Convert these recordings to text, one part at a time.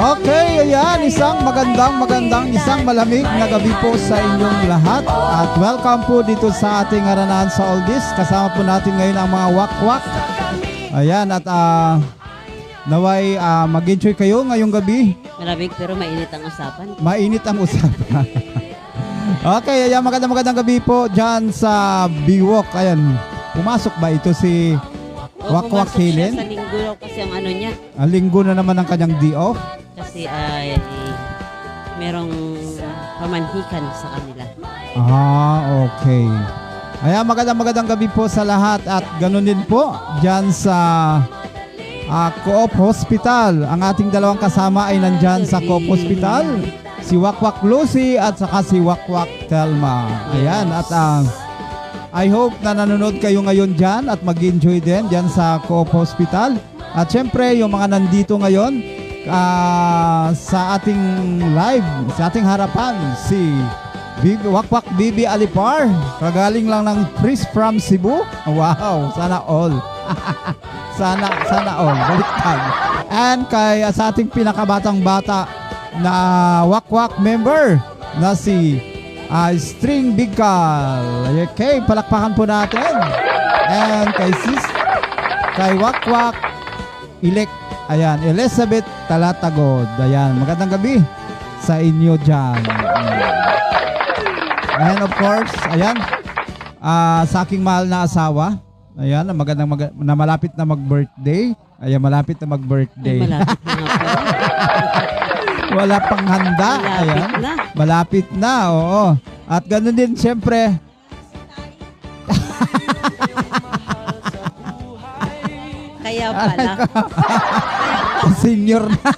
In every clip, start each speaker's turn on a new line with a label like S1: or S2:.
S1: Okay, ayan, isang magandang, isang malamig na gabi po sa inyong lahat. At welcome po dito sa ating Haranahan sa Oldies. Kasama po natin ngayon ang mga wakwak. Ayan, at naway mag-enjoy kayo ngayong gabi.
S2: Malamig pero mainit ang usapan.
S1: Mainit ang usapan. Okay, ayan, magandang gabi po dyan sa Biwok. Ayan, pumasok ba ito si Wakwak Helen?
S2: Sa linggo raw kasi ang ano niya.
S1: Ang linggo na naman ang kanyang D-off.
S2: Kasi merong pamanhikan sa kanila.
S1: Okay. Ayan, magandang gabi po sa lahat at ganun din po dyan sa Co-op Hospital. Ang ating dalawang kasama ay nandyan sa Co-op Hospital. Si Wakwak Lucy at saka si Wakwak Telma. Ayan, at I hope na nanonood kayo ngayon dyan at mag-enjoy din dyan sa Co-op Hospital. At syempre, yung mga nandito ngayon sa ating live, sa ating harapan, si Wakwak Bibi Alipar. Kagaling lang ng Freeze from Cebu. Wow, sana all. sana all. Baliktad. And kay sa ating pinakabatang bata na Wakwak member na si String Bigkal. Okay, palakpakan po natin. And kay Wakwak Ayan, Elizabeth Talatagod. Ayan, magandang gabi sa inyo dyan. And of course, ayan, sa aking mahal na asawa. Ayan, na malapit na mag-birthday. Ayan, malapit na mag-birthday.
S2: Malapit na nga po.
S1: Wala pang handa. Ayan, malapit na, oo. At ganoon din, syempre,
S2: kaya pala.
S1: Senior na.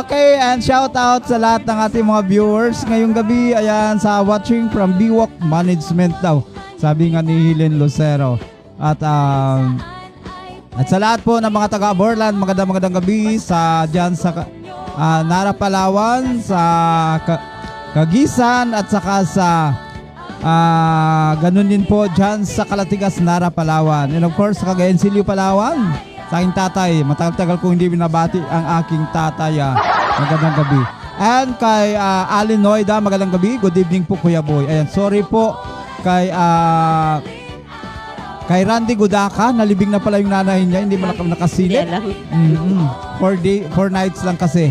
S1: Okay, and shout out sa lahat ng ating mga viewers ngayong gabi. Ayan, sa watching from Biwok Management daw. Sabi nga ni Helen Lucero. At sa lahat po ng mga taga-Borland, magandang gabi sa dyan sa Nara, Palawan, sa Kagisan at saka sa ganun din po dyan sa Kalatigas, Nara, Palawan. And of course, sa Cagayan Silio, Palawan, sa aking tatay. Matagal-tagal kong hindi binabati ang aking tatay. Magandang gabi. And kay Alin Noida, magandang gabi. Good evening po, Kuya Boy. Ayan, sorry po kay Randy Gudaka. Nalibing na pala yung nanay niya. Hindi mo nakasilip. 4 nights lang kasi.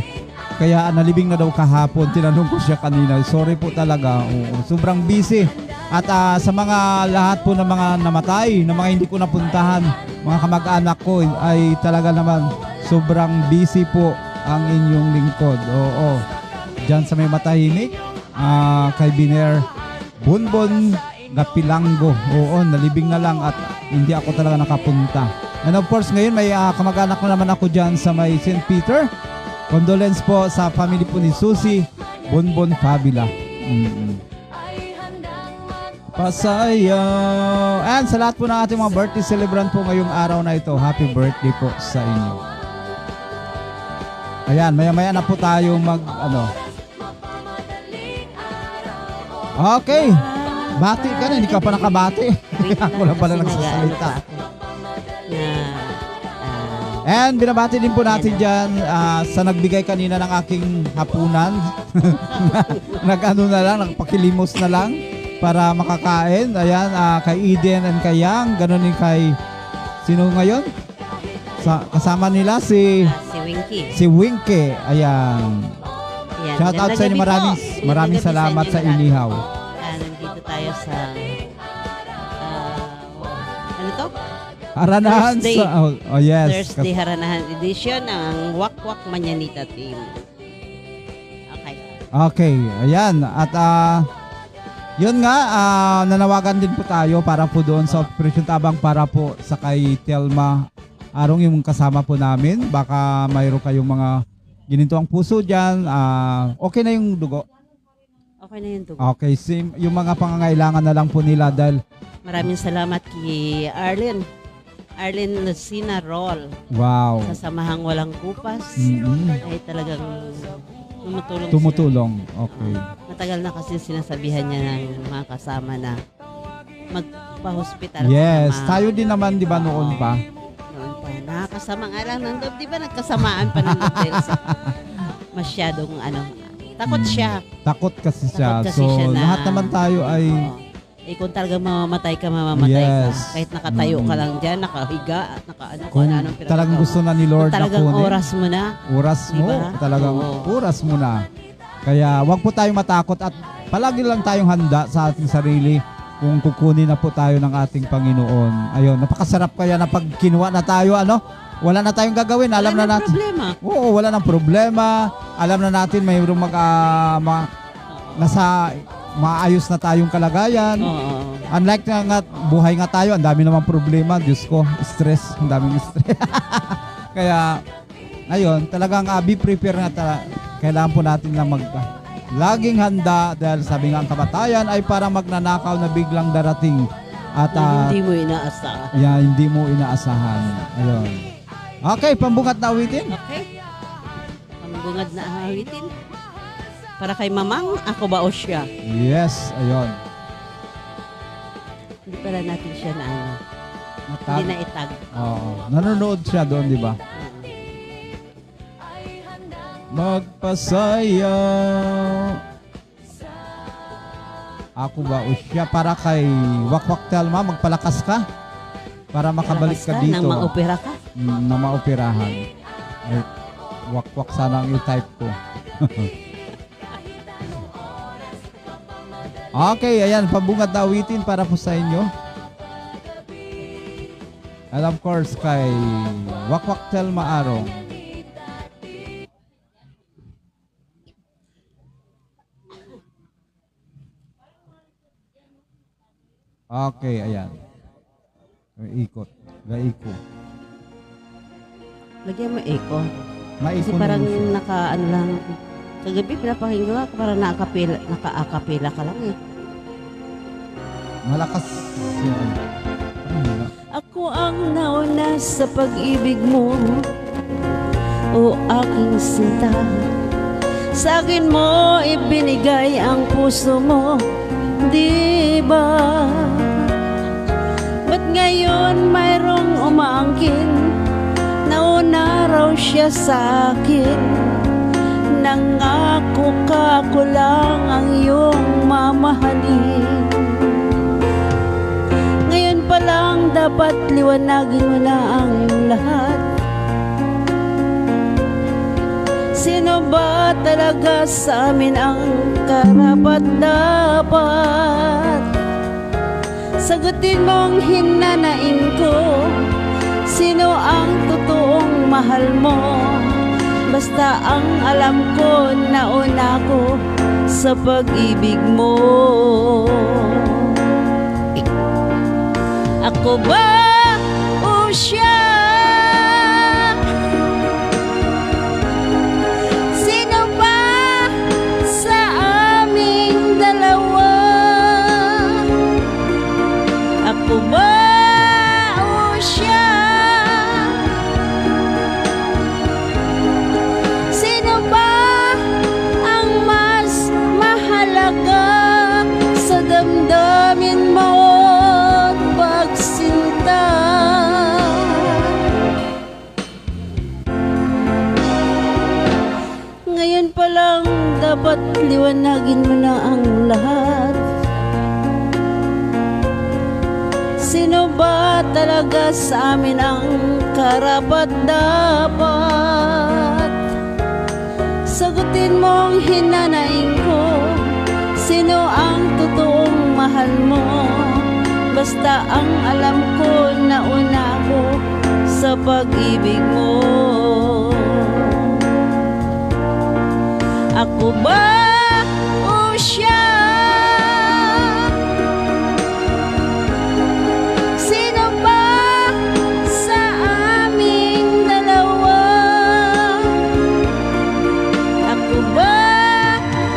S1: Kaya nalibing na daw kahapon. Tinanong ko siya kanina. Sorry po talaga. Sobrang busy. At sa mga lahat po ng mga namatay, na mga hindi ko napuntahan, mga kamag-anak ko, ay talaga naman sobrang busy po ang inyong lingkod. Oo. Diyan sa may matahimik, kay Biner Bunbon Gapilanggo. Oo, nalibing na lang at hindi ako talaga nakapunta. And of course, ngayon may kamag-anak na naman ako dyan sa may St. Peter. Condolence po sa family po ni Susie Bonbon Fabila. Pasayaw. And sa lahat po ng ating mga birthday celebrant po ngayong araw na ito, happy birthday po sa inyo. Ayan, maya-maya na po tayo Okay. Bati ka na, hindi ka pa nakabati. Ako lang pala nagsasalita. And binabati din po natin dyan sa nagbigay kanina ng aking hapunan. Nagpakilimos na lang para makakain. Ayan, kay Eden and kay Yang. Ganon din kay, sino ngayon? Kasama nila si
S2: Winky.
S1: Si Winky. Ayan. Shout out sa inyo. Maraming salamat sa inihaw.
S2: Nandito tayo sa ano to?
S1: Haranahan
S2: Thursday.
S1: sa yes.
S2: Thursday Haranahan edition ng Wakwak Manyanita team.
S1: Okay, ayan. At yun nga, nanawagan din po tayo para po doon sa Operation Tabang para po sa kay Telma Arong yung kasama po namin. Baka mayroon kayong mga ginintuang puso dyan. Okay na yung dugo?
S2: Okay na yung dugo.
S1: Okay, yung mga pangangailangan na lang po nila dahil
S2: maraming salamat kay Arlene Lucina Roll.
S1: Wow.
S2: Sa Samahang Walang Kupas. Ay talagang
S1: tumutulong. Okay.
S2: Matagal na kasi sinasabihan niya ng mga kasama na magpa-hospital.
S1: Yes, tayo din naman 'di ba noon pa.
S2: Noon pa. sama nga lang ng loob. Di ba nagkasamaan pa ng loob dahil sa masyadong takot siya.
S1: Takot kasi siya.
S2: Takot kasi
S1: So,
S2: siya na-
S1: lahat naman tayo ay
S2: Oo. Kung talagang mamamatay ka, mamamatay
S1: Yes.
S2: ka. Kahit nakatayo ka lang dyan, nakahiga, kung
S1: kung
S2: ano-anong
S1: talagang gusto na ni Lord
S2: Kung
S1: na
S2: talagang
S1: kunin.
S2: oras mo na.
S1: Oras mo.
S2: Diba?
S1: Talagang
S2: Oo.
S1: oras mo na. Kaya wag po tayong matakot at palagi lang tayong handa sa ating sarili kung kukunin na po tayo ng ating Panginoon. Ayun, napakasarap kaya na pag kinuha na tayo, wala na tayong gagawin. Alam na
S2: Wala nang
S1: natin.
S2: problema.
S1: Oo, wala nang problema. Alam na natin mayroong nasa maayos na tayong kalagayan.
S2: Oo.
S1: Unlike nga buhay nga tayo, ang dami namang problema. Diyos ko, stress. Ang daming stress. Kaya, ayun, talagang be prepared nga. Kailangan po natin lang laging handa dahil sabi nga ang kamatayan ay parang magnanakaw na biglang darating. At
S2: Na hindi mo inaasahan.
S1: hindi mo inaasahan. Ayun. Okay, pambungat na awitin.
S2: Okay. Pambungad na awitin. Para kay Mamang, ako ba o siya?
S1: Yes, ayun.
S2: Hindi pala natin siya na
S1: Natag.
S2: hindi na itag.
S1: Oo. Nanonood siya doon, di ba? Magpasaya. Ako ba o siya? Para kay Wakwak Telma, magpalakas ka. Para makabalik ka dito.
S2: Nang maopera ka.
S1: Na maoperahan. Ay, Wakwak sana ang i-type ko. Okay, ayan, pambungad na awitin para po sa inyo. And of course, kay Wakwak Telma Arong. Okay, ayan. Ikot. Gaiko.
S2: Lagyan mo echo. Kasi
S1: Maikot
S2: parang
S1: mo siya.
S2: lang. Kagabi pinapakinggan ka, parang naka-acapella ka lang eh.
S1: Malakas yun.
S2: Ako ang nauna sa pag-ibig mo, o aking sinta. Sa akin mo ibinigay ang puso mo, di ba? Ba't ngayon mayroong umaangkin, nauna raw siya sa akin. Nangako ka ko lang ang iyong mamahalin. Ngayon pa lang dapat liwanagin mo na ang lahat. Sino ba talaga sa amin ang karapat-dapat? Sagutin mong hinanain ko, sino ang totoong mahal mo? Basta ang alam ko, nauna ko sa pag-ibig mo. Ako ba o siya? Sino ba sa aming dalawa? Ako ba o siya? Sino ba ang mas mahalaga sa damdamin mo at pagsinta? Ngayon pa lang dapat liwanagin mo na ang lahat. Sino ba talaga sa amin ang karapat-dapat? Sagutin mong hinanain ko, sino ang totoong mahal mo? Basta ang alam ko, nauna ko sa pag-ibig mo. Ako ba o siya? Sino ba sa aming dalawa? Ako ba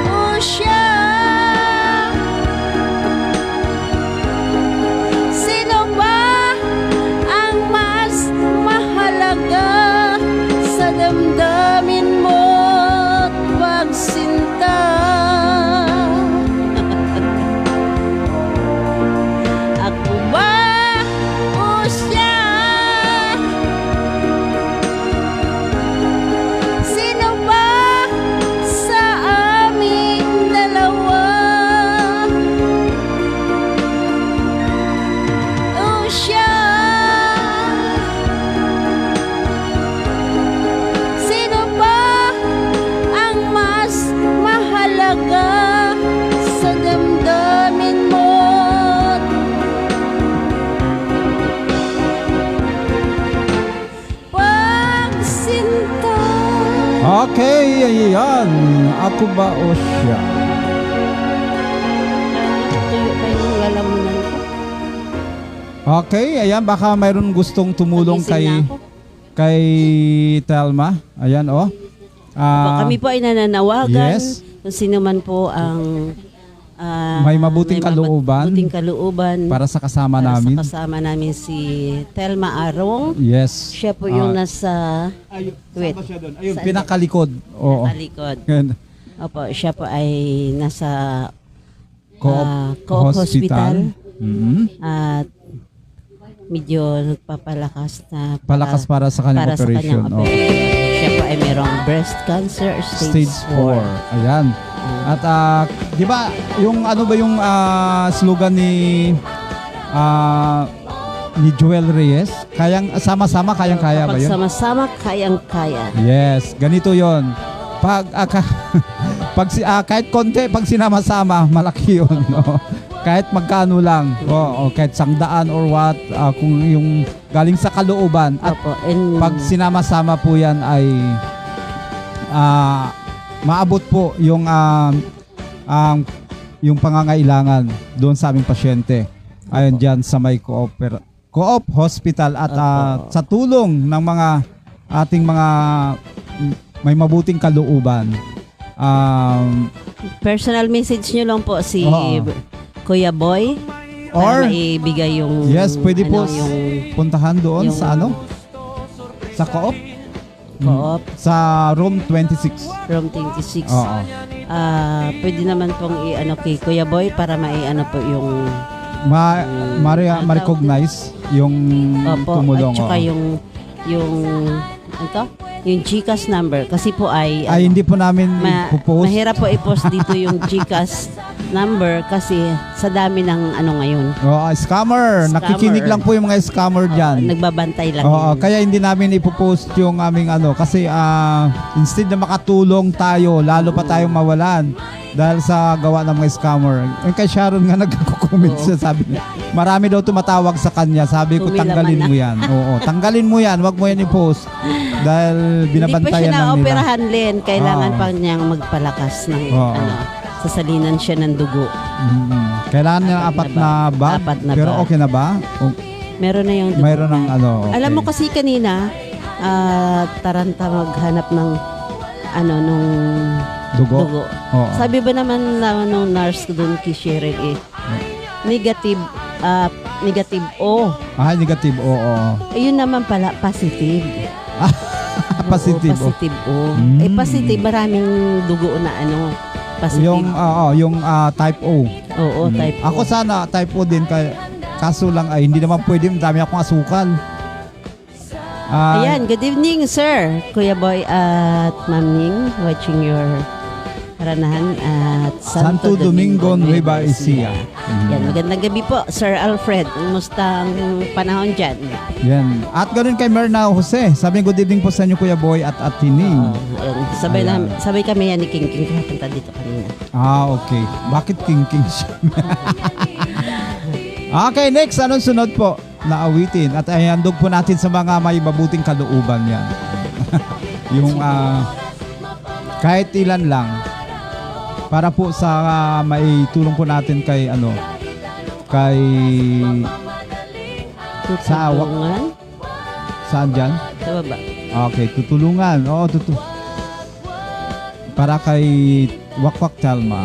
S2: o siya? Sino ba ang mas mahalaga sa damdamin mo at pagsinta?
S1: Okay, ayan. Ako ba o siya?
S2: Tuyo pa yung lalamunan ko.
S1: Okay, ayan. Baka mayroon gustong tumulong
S2: Nagising na ako.
S1: kay Telma. Ayan, oh.
S2: Kami po ay nananawagan.
S1: Yes.
S2: Kung sino man po ang
S1: May mabuting kalooban
S2: mabuting kalooban
S1: para sa kasama
S2: para
S1: namin.
S2: sa kasama namin si Telma Arong.
S1: Yes.
S2: Siya po yung nasa wait,
S1: Ayun,
S2: saan
S1: pinakalikod. Oo.
S2: talikod.
S1: Yan.
S2: Opo, siya po ay nasa
S1: Co-op
S2: Co-op
S1: Hospital.
S2: Hospital.
S1: Mhm.
S2: At medyo nagpapalakas na
S1: Palakas para sa kanyang
S2: para sa
S1: operation.
S2: kanyang
S1: Oh.
S2: operation. Siya po ay merong breast cancer
S1: Stage 4. Ayan. At di ba yung ano ba yung slogan ni Joel Reyes? Kayang sama-sama kayang-kaya ba
S2: Pag
S1: 'yun?
S2: sama-sama, kayang-kaya.
S1: Yes, ganito 'yon. Pag kahit konti pag sinama-sama, malaki 'yon, no? Kahit magkano lang, o kahit 100 or what, kung yung galing sa kalooban at
S2: Opo, and
S1: pag sinama-sama po 'yan ay maabot po yung pangangailangan doon sa aming pasyente. Ayun diyan sa may Co-op Hospital at sa tulong ng mga ating mga may mabuting kalooban.
S2: personal message nyo lang po si
S1: Oo.
S2: Kuya Boy
S1: Or
S2: para maibigay yung
S1: yes, pwede po
S2: yung
S1: puntahan doon
S2: yung-
S1: sa sa Co-op
S2: Co-op
S1: sa room 26.
S2: from 26.
S1: Oo.
S2: Pwede naman pong i-ano kay Kuya Boy para mai-ano po yung
S1: Ma-recognize yung
S2: opo,
S1: tumulong.
S2: at saka
S1: oo.
S2: yung yung GCash number kasi po ay
S1: Ay hindi po namin ipopost.
S2: mahirap po i-post dito yung GCash number kasi sa dami ng ano ngayon.
S1: Scammer. Nakikinig lang po yung mga scammer diyan.
S2: Nagbabantay lang.
S1: Oo,
S2: yun.
S1: kaya hindi namin ipopost yung aming kasi instead na makatulong tayo, lalo pa tayong mawalan dahil sa gawa ng mga scammer. Yung kay Sharon nga nagko-comment
S2: Oo.
S1: siya, sabi niya, marami daw tumatawag sa kanya. Sabi ko,
S2: Humilaman
S1: tanggalin
S2: na.
S1: mo yan. Oo, tanggalin mo yan. Wag mo yan i-post. Dahil
S2: Hindi pa siya
S1: binabantayan lang nila.
S2: na-operahan, Len. Kailangan
S1: Oo.
S2: pa niyang magpalakas ng
S1: Oo.
S2: sasalinan siya ng dugo.
S1: Kailangan niya
S2: Apat
S1: apat
S2: na
S1: na bag.
S2: Apat na
S1: Pero
S2: bag.
S1: okay na ba?
S2: Meron na yung dugo.
S1: Mayroon ng okay.
S2: Alam mo kasi kanina, taranta maghanap ng nung
S1: Dugo?
S2: dugo.
S1: Oo.
S2: Sabi ba naman nung nurse ko doon kay Cheryl negative O.
S1: Negative. Oo.
S2: Ayun naman pala positive.
S1: Positive.
S2: Oo, positive O.
S1: Mm.
S2: Positive maraming dugo na positive.
S1: Yung type O.
S2: Oo, type O.
S1: Ako sana type O din kaso lang ay hindi naman pwede, dami akong asukal.
S2: Ayan, good evening sir. Kuya Boy at Ma'am Ning watching your karanahan at
S1: Santo Domingo, Nueva Ecija.
S2: Yan, magandang gabi po Sir Alfred. Kumusta ang panahon dyan?
S1: Yan. At ganoon kay Merna Jose. Sabi good evening po sa inyo Kuya Boy at Tining.
S2: Ayan.
S1: Ayan.
S2: Sabay kami yan ni King King punta dito kanina.
S1: Okay. Bakit King siya? Okay, next. Anong sunod po na awitin? At ayandog po natin sa mga may mabuting kalooban yan. Yung kahit ilan lang para po sa may tulong po natin kay Sa awak.
S2: Tutulungan?
S1: saan dyan?
S2: Sa baba.
S1: Okay, tutulungan. Oo, para kay Wakwak Telma.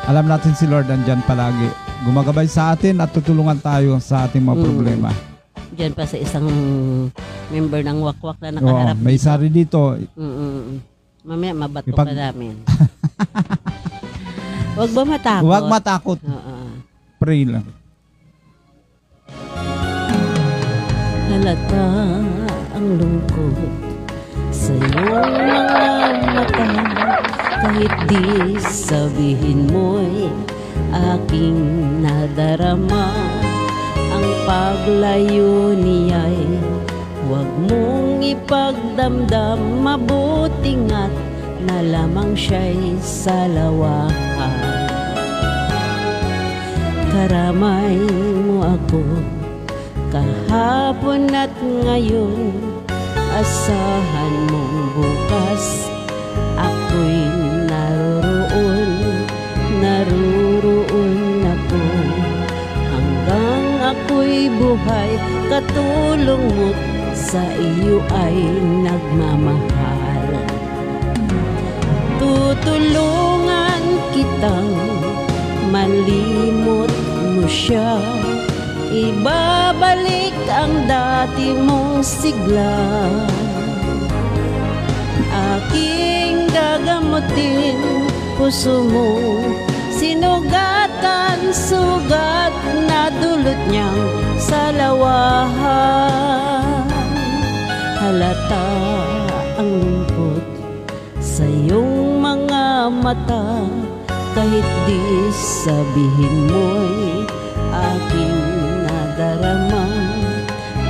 S1: Alam natin si Lord andyan palagi. Gumagabay sa atin at tutulungan tayo sa ating mga problema.
S2: Diyan pa sa isang member ng Wakwak na
S1: Oo,
S2: nakaharap.
S1: may sari dito.
S2: Mamaya mabato
S1: Ipag-
S2: ka namin. Huwag ba matakot?
S1: Huwag matakot.
S2: Oo.
S1: Pray lang.
S2: Halata ang lungkot sa iyong mga mata. Kahit di sabihin mo'y aking nadarama. Ang paglayo niya'y huwag mong ipagdamdam. Mabuting at na lamang siya'y salawahan. Karamay mo ako kahapon at ngayon. Asahan mong bukas ako'y naruroon ako. Hanggang ako'y buhay, katulong mo't sa iyo ay nagmamahal. Tutulungan kitang malimot mo siya, ibabalik ang dati mong sigla. Aking gagamutin puso mo, sinugatan sugat na dulot niyang salawahan. Halata ang lungkot sa iyong mga mata, kahit di sabihin mo'y aking nadarama.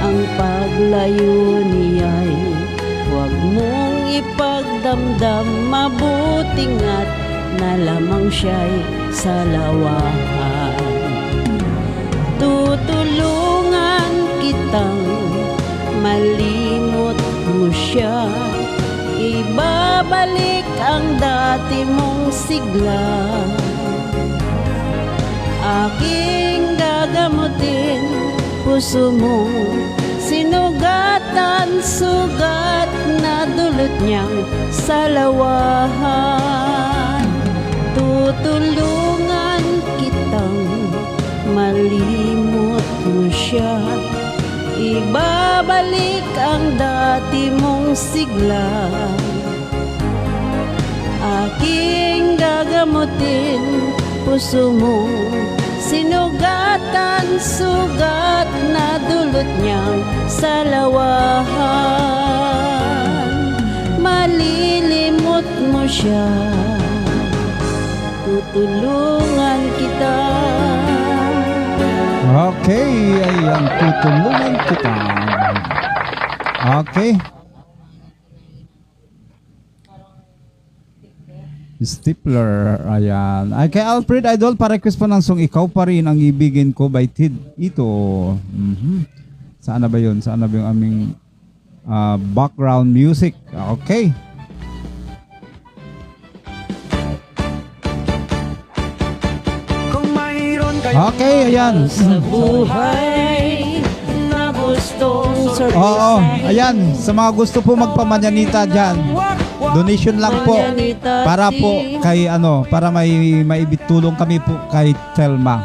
S2: Ang paglayo niya'y huwag mong ipagdamdam, mabuting at na lamang siya'y salawahan. Tutulungan kitang malimot mo siya, ibabalik ang dati mong sigla. Aking gagamutin puso mo, sinugatan sugat na dulot niyang salawahan. Tutulungan kitang malimot mo siya, ibabalik ang dati mong sigla. Aking gagamutin puso mo, sinugatan sugat na dulot niyang salawahan. Malilimot mo siya, tutulungan kita.
S1: Okay, ayan, tutulungan kita. Okay. Stipler, ayan. Ay, kay Alfred Idol, pa-request po ng song Ikaw Pa Rin Ang Ibigin Ko by Tid Ito. Saan na ba yun? Saan na ba yung aming background music? Okay. Okay, ayan.
S2: Sa buhay na gustong sorpresa.
S1: Oo, ayan. Sa mga gusto po magpamanyanita dyan, donation lang po para po kay para may maibitulong kami po kay Telma.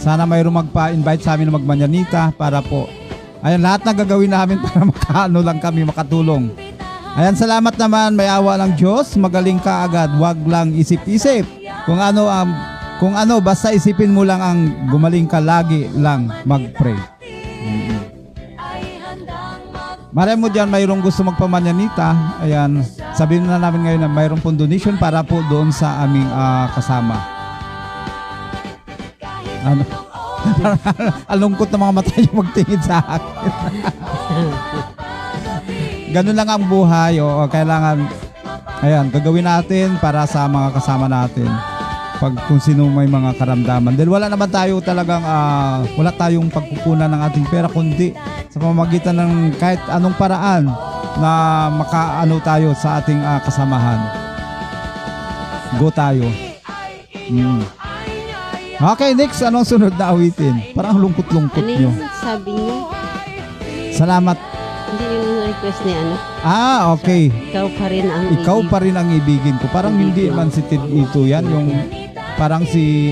S1: Sana mayroong magpa-invite sa amin na magmanyanita para po. Ayan, lahat na gagawin namin para makaano lang kami makatulong. Ayan, salamat naman, may awa ng Diyos. Magaling ka agad, wag lang isip-isip. Kung ano, basta isipin mo lang ang gumaling ka, lagi lang mag-pray. Maray mo dyan, mayroong gusto magpamanyanita. Ayan, sabihin na namin ngayon na mayroong pong donation para po doon sa aming kasama. Alungkot na mga mata yung magtingin sa akin. Ganun lang ang buhay. O, kailangan, ayan, gagawin natin para sa mga kasama natin. Pag kung sino may mga karamdaman. Dahil wala naman tayo talagang, wala tayong pagkukunan ng ating pera, kundi sa pamamagitan ng kahit anong paraan na makaano tayo sa ating kasamahan. Go tayo. Okay, next, anong sunod na awitin? Parang lungkot-lungkot
S2: Ano
S1: nyo.
S2: yung sabi niya?
S1: Salamat.
S2: Hindi yung request ni
S1: Okay.
S2: Ikaw pa rin ang
S1: Ikaw pa rin ang ibigin ko. Parang hindi man si Tid ito yan. Yung parang si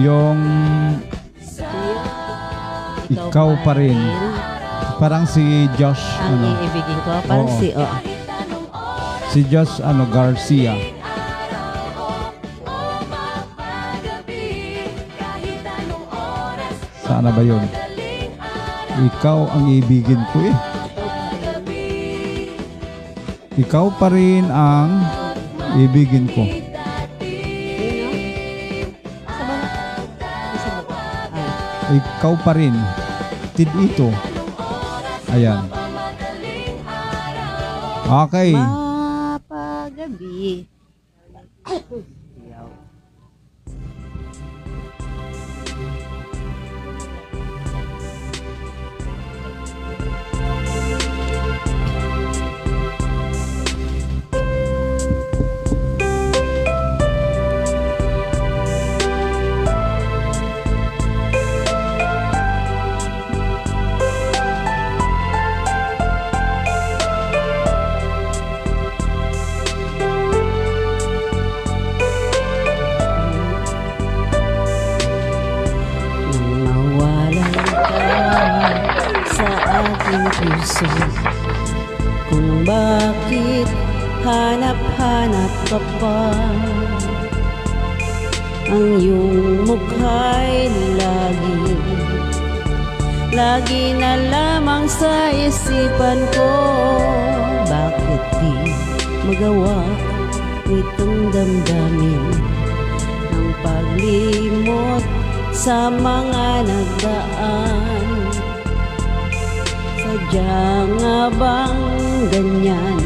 S1: yung ikaw pa rin. Parang si Josh
S2: Ang iibigin ko. Parang
S1: Oo.
S2: si
S1: si Josh Garcia. Saan na ba yun? Ikaw ang ibigin ko eh. Ikaw pa rin ang ibigin ko. Ikaw pa rin. Tid ito. Ayan. Okay.
S2: Mapagabi. puso kung bakit hanap-hanap ka pa. Ang iyong mukha'y lagi na lamang sa isipan ko. Bakit di magawa nitong damdamin ang paglimot sa mga nagdaan? Sadya nga bang ganyan?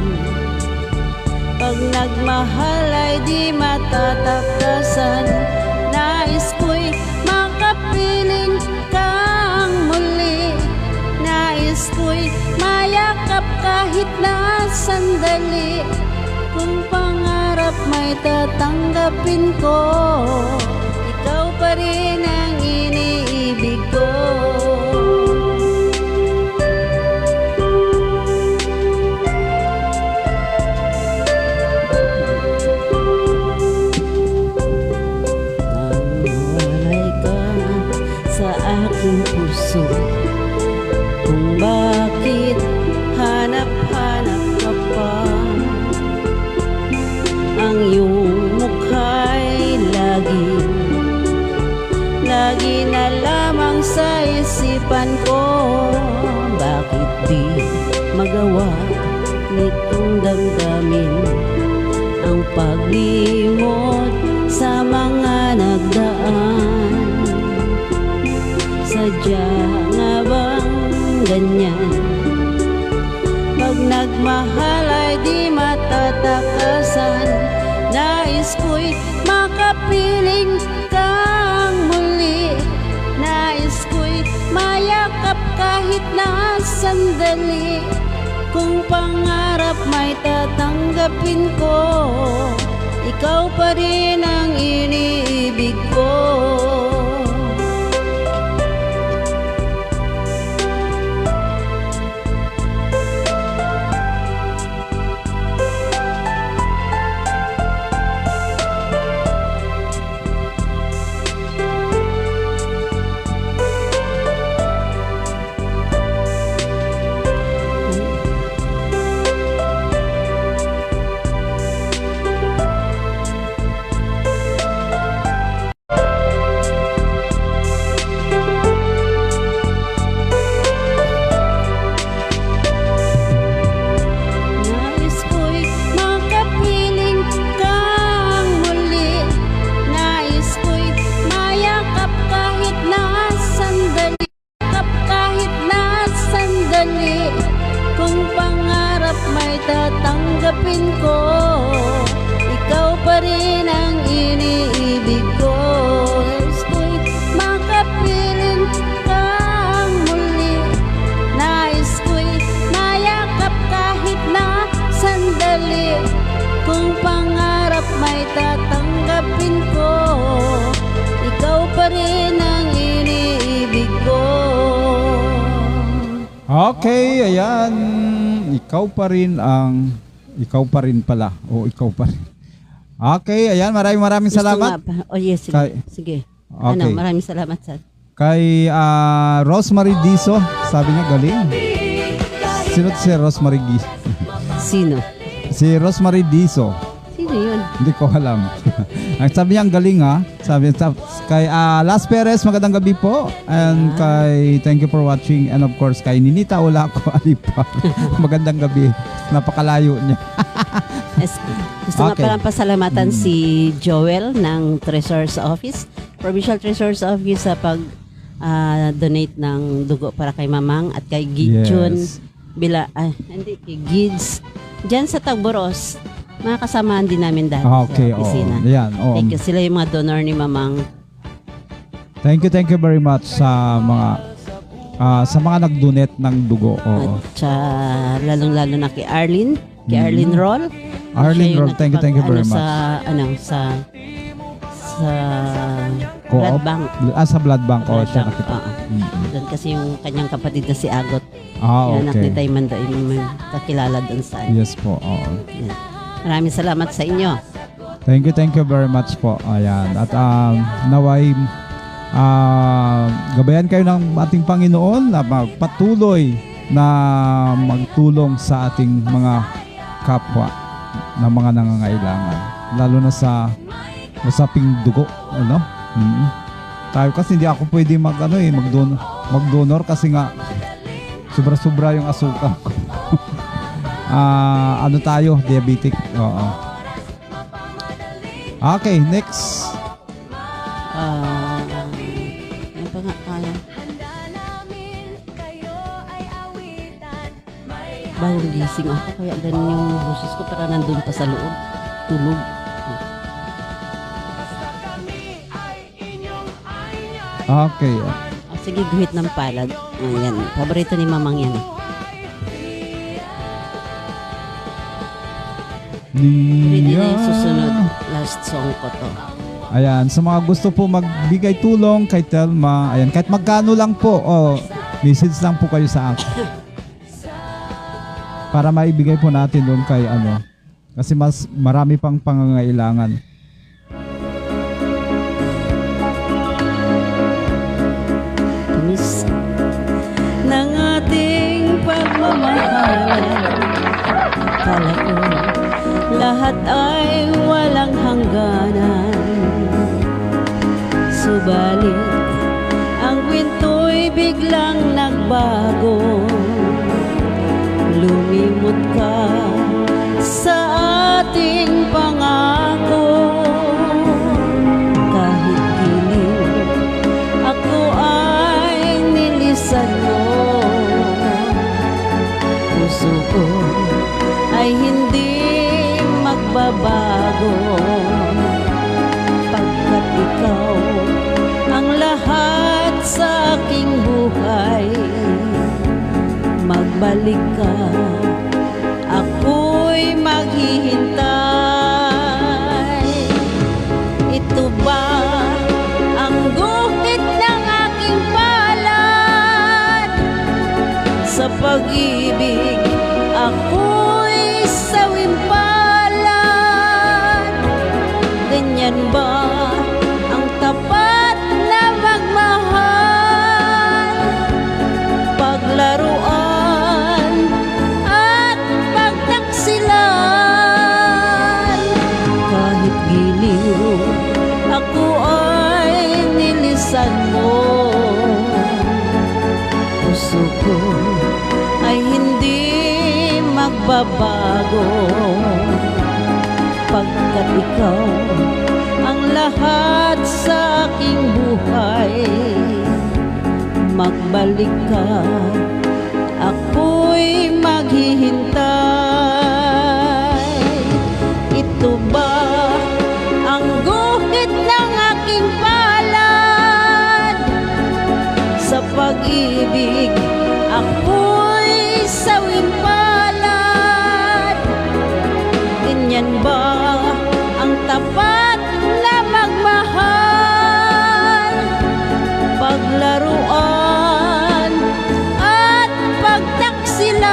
S2: Pag nagmahal ay di matatakasan. Nais ko'y makapiling kang muli. Nais ko'y mayakap kahit na sandali. Kung pangarap may tatanggapin ko, ikaw pa rin ang iniibig ko. Nawalay ka sa aking puso kung bakit hanap-hanap ka pa. Ang iyong mukha'y lagi na lamang sa isipan ko. Bakit di magawa nitong damdamin ang paglimot sa mga nagdaan? Sadya nga bang ganyan? Pag nagmahal ay di matatakasan. Nais ko'y makapiling kang muli. Nais ko'y mayakap kahit na sandali. Kung pangarap may tatanggapin ko, ikaw pa rin ang iniibig ko. Nais ko'y makapiling kang muli. Nais ko'y mayakap kahit na sandali. Kahit na sandali. Kung pangarap may tatanggapin ko, ikaw pa rin ang iniibig ko. Nais ko'y makapiling kang muli. Nais ko'y mayakap kahit na sandali. Kung pangarap may tatanggapin ko, ikaw pa rin ang iniibig ko.
S1: Okay, ayan. Ikaw pa rin pala. O ikaw pa rin. Okay, ayan. Maraming
S2: Gusto
S1: salamat.
S2: nga pa- Oh yes, sige.
S1: Kay-
S2: Sige.
S1: Okay.
S2: Ano, maraming salamat sa
S1: Kay Rosemary Diso, sabi niya galing. Sino si Rosemary Diso?
S2: sino?
S1: Si Rosemary Diso.
S2: Sino yun?
S1: Hindi ko alam. Ang sabi niya ang galing ha. Sabi kay Las Perez, magandang gabi po. And kay thank you for watching, and of course kay Ninita Olaco Alipa. Magandang gabi. Napakalayo niya.
S2: Yes. Gusto nga
S1: Okay.
S2: palang pasalamatan si Joel ng Treasurer's Office, Provincial Treasurer's Office sa pag donate ng dugo para kay Mamang at kay Gidjun
S1: Yes.
S2: hindi, kay Gids dyan sa Tagboros. Mga kasamahan din namin dati
S1: Okay,
S2: sa
S1: oo.
S2: opisina.
S1: Yan, oo.
S2: Thank you. Sila yung mga donor ni Mamang.
S1: Thank you very much sa mga nag-donate ng dugo. Oo.
S2: At lalong-lalo na kay Arlene. Kay Arlene Roll.
S1: Arlene
S2: Siya yung
S1: Roll, thank you very much.
S2: Sa
S1: Co-op?
S2: blood bank.
S1: Sa blood bank. Oh,
S2: Blood
S1: siya
S2: bank,
S1: nakita.
S2: oo. Doon kasi yung kanyang kapatid na si Agot. Yung anak ni
S1: Okay.
S2: Taymanda, yung may kakilala doon sa
S1: Yes po. Oo.
S2: Yan. Maraming salamat sa inyo.
S1: Thank you very much po. Ayan. At naway gabayan kayo ng ating Panginoon na magpatuloy na magtulong sa ating mga kapwa na mga nangangailangan, lalo na sa usaping dugo, ano? Tayo kasi hindi ako pwede mag-donor kasi nga sobra-sobra yung asukal ko. Ano tayo, diabetic. Oo. Okay, next.
S2: Ano pa nga kaya? Bagong gising ako, kaya ganun yung boses ko, para nandun pa sa loob. Tulog.
S1: Okay.
S2: Sige, guhit ng palad. Ayan, paborito ni Mamang yan. Ready na yung susunod. Last song ko to.
S1: Ayan, sa mga gusto po magbigay tulong kay Telma, ayan, kahit magkano lang po, message lang po kayo sa akin. Para maibigay po natin doon kay kasi mas marami pang pangangailangan.
S2: Miss ng ating pagmamahal, kala ko lahat ay walang hangganan. Subalit ang kwento'y biglang nagbago. Lumimot ka sa ating pangako. Kahit giliw ako ay nilisan mo, puso ko ay hindi magbabago. Pagkat ikaw ang lahat sa aking buhay, magbalik ka, ako'y maghihintay. Ito ba ang guhit ng aking palad? Sa pag-ibig ako'y sawimpalad. Ganyan ba ang tapat na magmahal? Paglaruan at pagtaksilan. Kahit giliw ako ay nilisan mo, puso ko ay hindi magbabago. Pagkat ikaw ang lahat sa aking buhay, magbalik ka, ako'y maghihintay. Ito ba ang guhit ng aking palad? Sa pag-ibig ako'y sawimpalad. Ganyan ba ang tapat na magmahal? Paglaruan at pagtaksilan.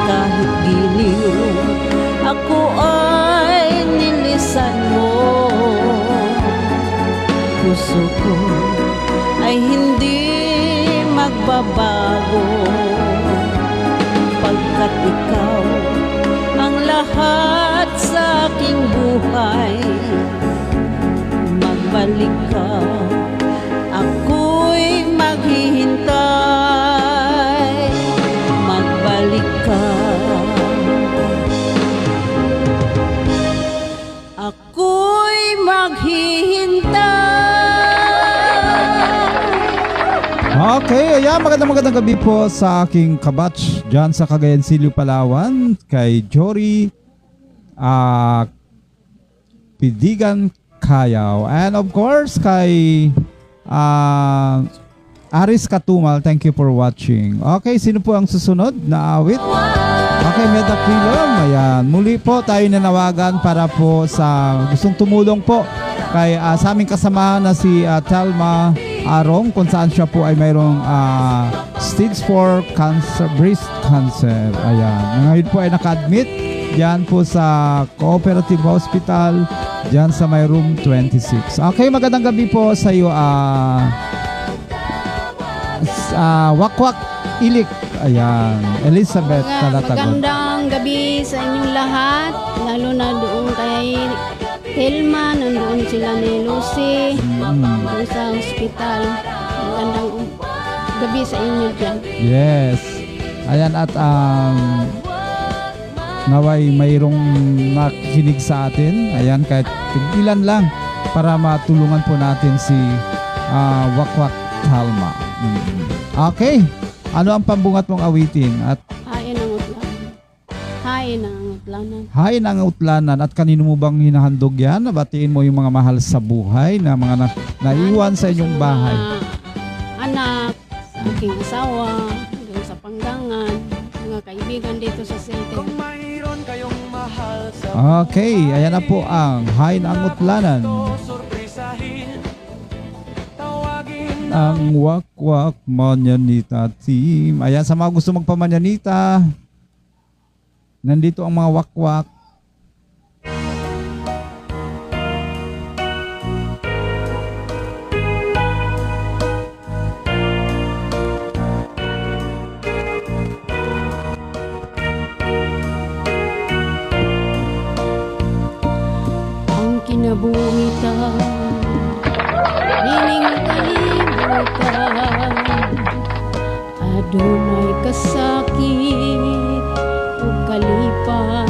S2: Kahit giliw ako ay nilisan mo, puso ko ay hindi magbabago. Pagkat ikaw ang lahat sa aking buhay, magbalik ka, ako'y maghihintay. Magbalik ka, ako'y maghihintay.
S1: Okay, ayan, magandang gabi po sa aking kabatch dyan sa Cagayan Silio, Palawan, kay Jory Pidigan Kayaw, and of course kay Aris Katumal. Thank you for watching. Okay, sino po ang susunod na awit? Okay, Metapilom, ayan, muli po tayo nanawagan para po sa gustong tumulong po kay sa aming kasama na si Telma Arong, kung saan siya po ay mayroong stage 4 cancer, breast cancer. Ayan. Ngayon po ay naka-admit diyan po sa Cooperative Hospital diyan sa may room 26. Okay, magandang gabi po sa iyo Wakwak Ilik. Ayan, Elizabeth Talatagon.
S3: Magandang gabi sa inyong lahat, lalo na doon kay Telma, nandoon sila ni Lucy, doon sa hospital. Magandang gabi sa inyo dyan.
S1: Yes. Ayan, at naway mayroong nakikinig sa atin. Ayan, kahit tigilan lang para matulungan po natin si Wakwak Talma. Okay. Ano ang pambungat mong awitin? At
S3: Hain ang utlanan. Hain ang utlanan.
S1: hain ang utlanan, at kanino mo bang hinahandog yan? Nabatiin mo yung mga mahal sa buhay na mga naiwan sa inyong bahay.
S3: Mga anak, sa aking asawa, doon sa Panggangan, mga kaibigan dito sa Center.
S1: Okay, ayan na po ang hain ang utlanan. Ang Wakwak Manyanita Team. Ayan, sa mga gusto magpamanyanita, nandito ang mga wakwak.
S3: Ang kinabuhitan, hiling kalibutan, adunay kasakit o kalipan,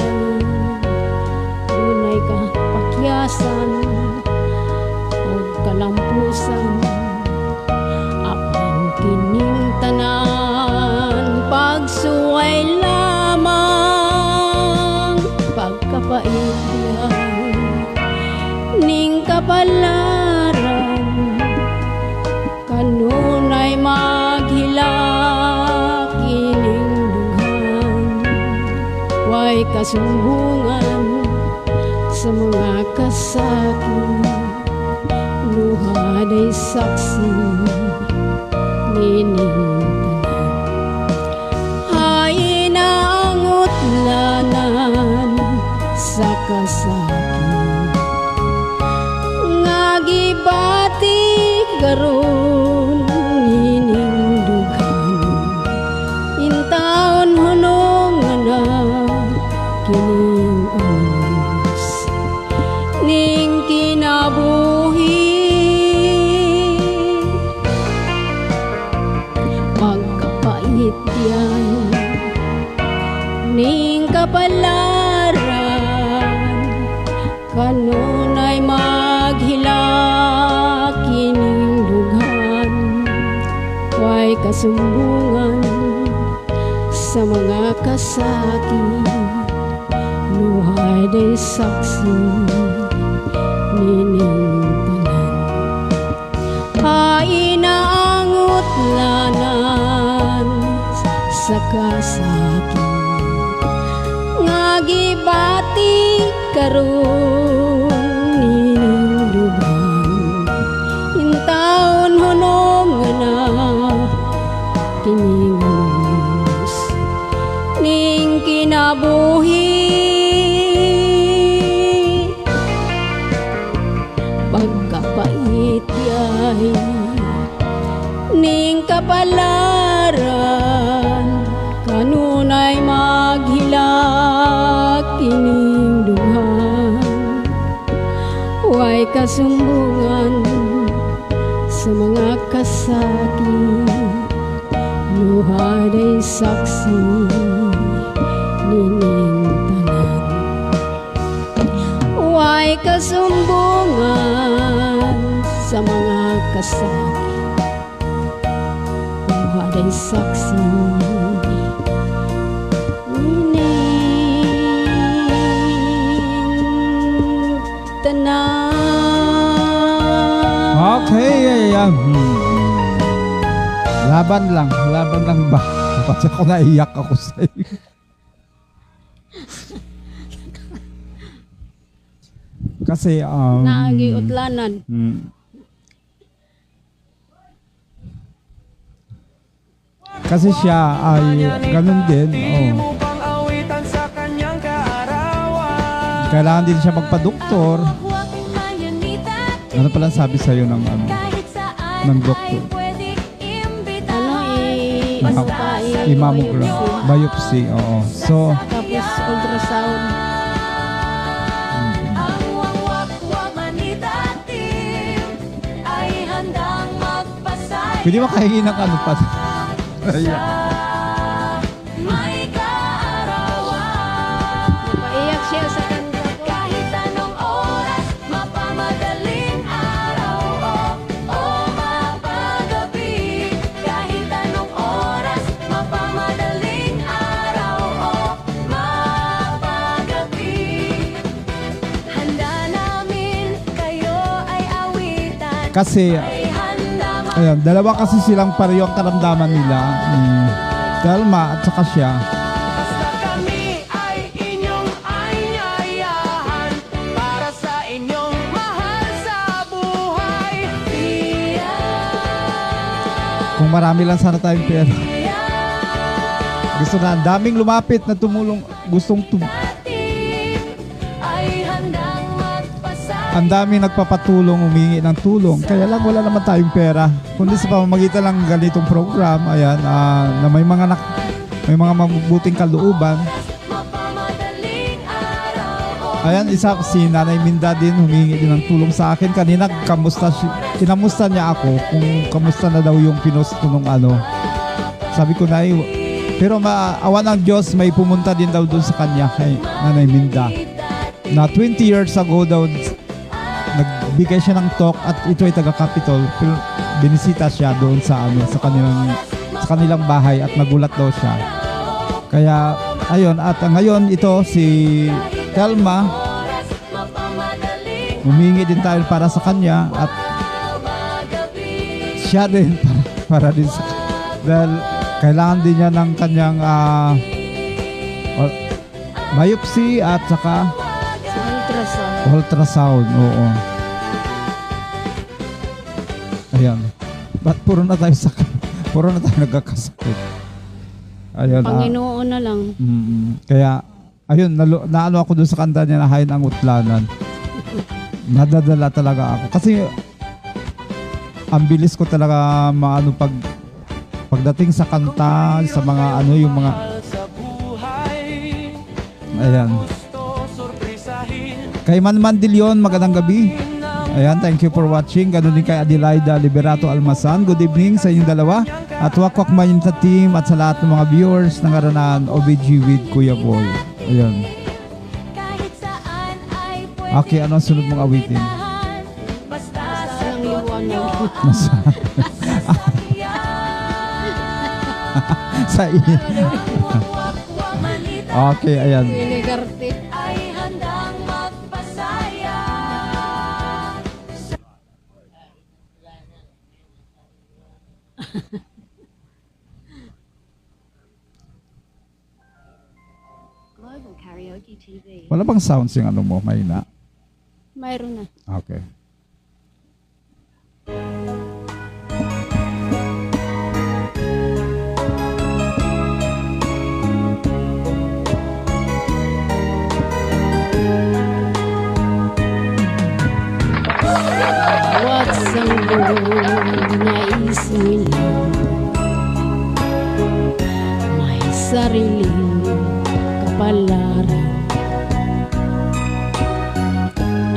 S3: dunay kapakyasan o kalampusan, apan kining tanan pagsuway lamang, pagkapait lang ning kapalaran, kanunay maghilak kining dughan, way kasumbungan sa mga kasakit, luhaday saksi nining tanan. Hain ang utlanan sa kasakit, ngagibati garon ining dughan, intaon hunong na kining oras ning kinabuhi, pagkapait diay ning kapalaran, kanunay maghilak kining dughan, way kasumbungan sa mga kasakit, luhaday saksi nining tanan. Hain ang utlanan sa kasakit, ngagibati karon nining dughan, intaon hunong na kining oras ning kinabuhi, pagkapait yay ning kapalaran, kanunay maghilak kining dughan, way kasumbungan sa mga kasakit, luhaday saksi nining tanan. Way kasumbungan sa mga kasakit, luhaday saksi nining tanan.
S1: Okay, ayan. Laban lang ba? Kasi ako naiyak ako sa iyo. Kasi
S3: Naagi utlanan.
S1: Kasi siya ay ganun din. Oh. Kailangan din siya magpa-doktor. Ano pala sabi sa'yo ng doktor?
S3: Ano ano pa,
S1: Imammogram. Biopsy, oo. So,
S3: Tapos ultrasound.
S4: Ang wawak-wak manitatim ay handang magpasaya.
S1: pwede makahingi ng ano pa. Ayan.
S4: May kaarawan.
S3: Napaiyak siya sa kanta ko.
S4: Kahit anong oras, mapamadaling araw o mapagabi. Kahit anong oras, mapamadaling araw o mapagabi. Handa namin kayo ay awitan.
S1: Kasi,
S4: Ay handa
S1: ayan, dalawa kasi silang pareho ang karamdaman nila. Ni Telma at saka siya.
S4: Basta kami ay inyong anyayahan para sa inyong mahal sa buhay.
S1: Kung marami lang sana tayong pera. Gusto na, ang daming lumapit na tumulong.
S4: Ay handang magpasaya.
S1: Ang daming nagpapatulong, humingi ng tulong. Kaya lang wala naman tayong pera. Kundi sa pamamagitan lang ganitong program, ayan, na may mga mabubuting kalooban.
S4: Mapamadaling araw o
S1: Ayan, isa si Nanay Minda din humingi din ng tulong sa akin. Kanina kinamusta niya ako kung kamusta na daw yung pinost ko nung ano. Sabi ko na pero maawa ng Diyos, may pumunta din daw doon sa kanya kay Nanay Minda. Na 20 years ago daw nagbigay siya ng talk at ito ay taga-Capitol. Pero binisita siya doon sa kanilang bahay at nagulat daw siya. Kaya ayun, at ngayon ito si Telma,
S4: mapamadaling
S1: humingi din tayo para sa kanya at siya din para din sa dahil kailangan din niya ng kanyang biopsy at saka
S3: Sa ultrasound.
S1: ultrasound. Oo. Ayan. Ba't puro na tayo nagkakasakit? Ayun.
S3: Panginoon na lang.
S1: Kaya, ayun, naano ako doon sa kanta niya na Hayin ang Utlanan. Nadadala talaga ako. Kasi, ang bilis ko talaga maano pagdating sa kanta, sa mga ano, yung mga, ayan. Kay Manman Dilyon, magandang gabi. Ayan, thank you for watching. Ganun din kay Adelaida Liberato Almasan. Good evening sa inyong dalawa. At wakwak man sa team at sa lahat ng mga viewers ng Aranan OBG with Kuya Boy. Ayan.
S4: kahit saan ay pwede.
S1: Okay, ano ang sunod mong awitin?
S4: Basta
S3: Ang liwanag.
S1: Nasa, sa
S4: wawak-wak manitatim
S1: Okay, ayan.
S3: Pinigarte.
S4: ay handang magpasaya.
S5: Global Karaoke TV.
S1: Wala bang sounds yung ano mo? May na.
S3: Mayroon na.
S1: Okay.
S3: Bawat sanggo nais mo lang may sariling kapalaran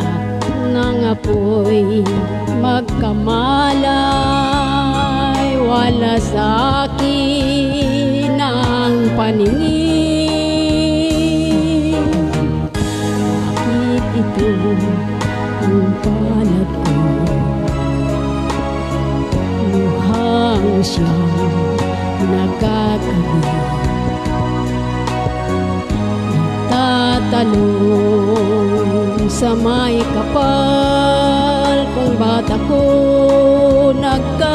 S3: at nangapoy magkamalay wala sa akin ang paningin. Bakit ito ang palad ko? Luhang siyang nagkakabi. Nagtatanong sa may kapal kung ba't ako nagkaganito.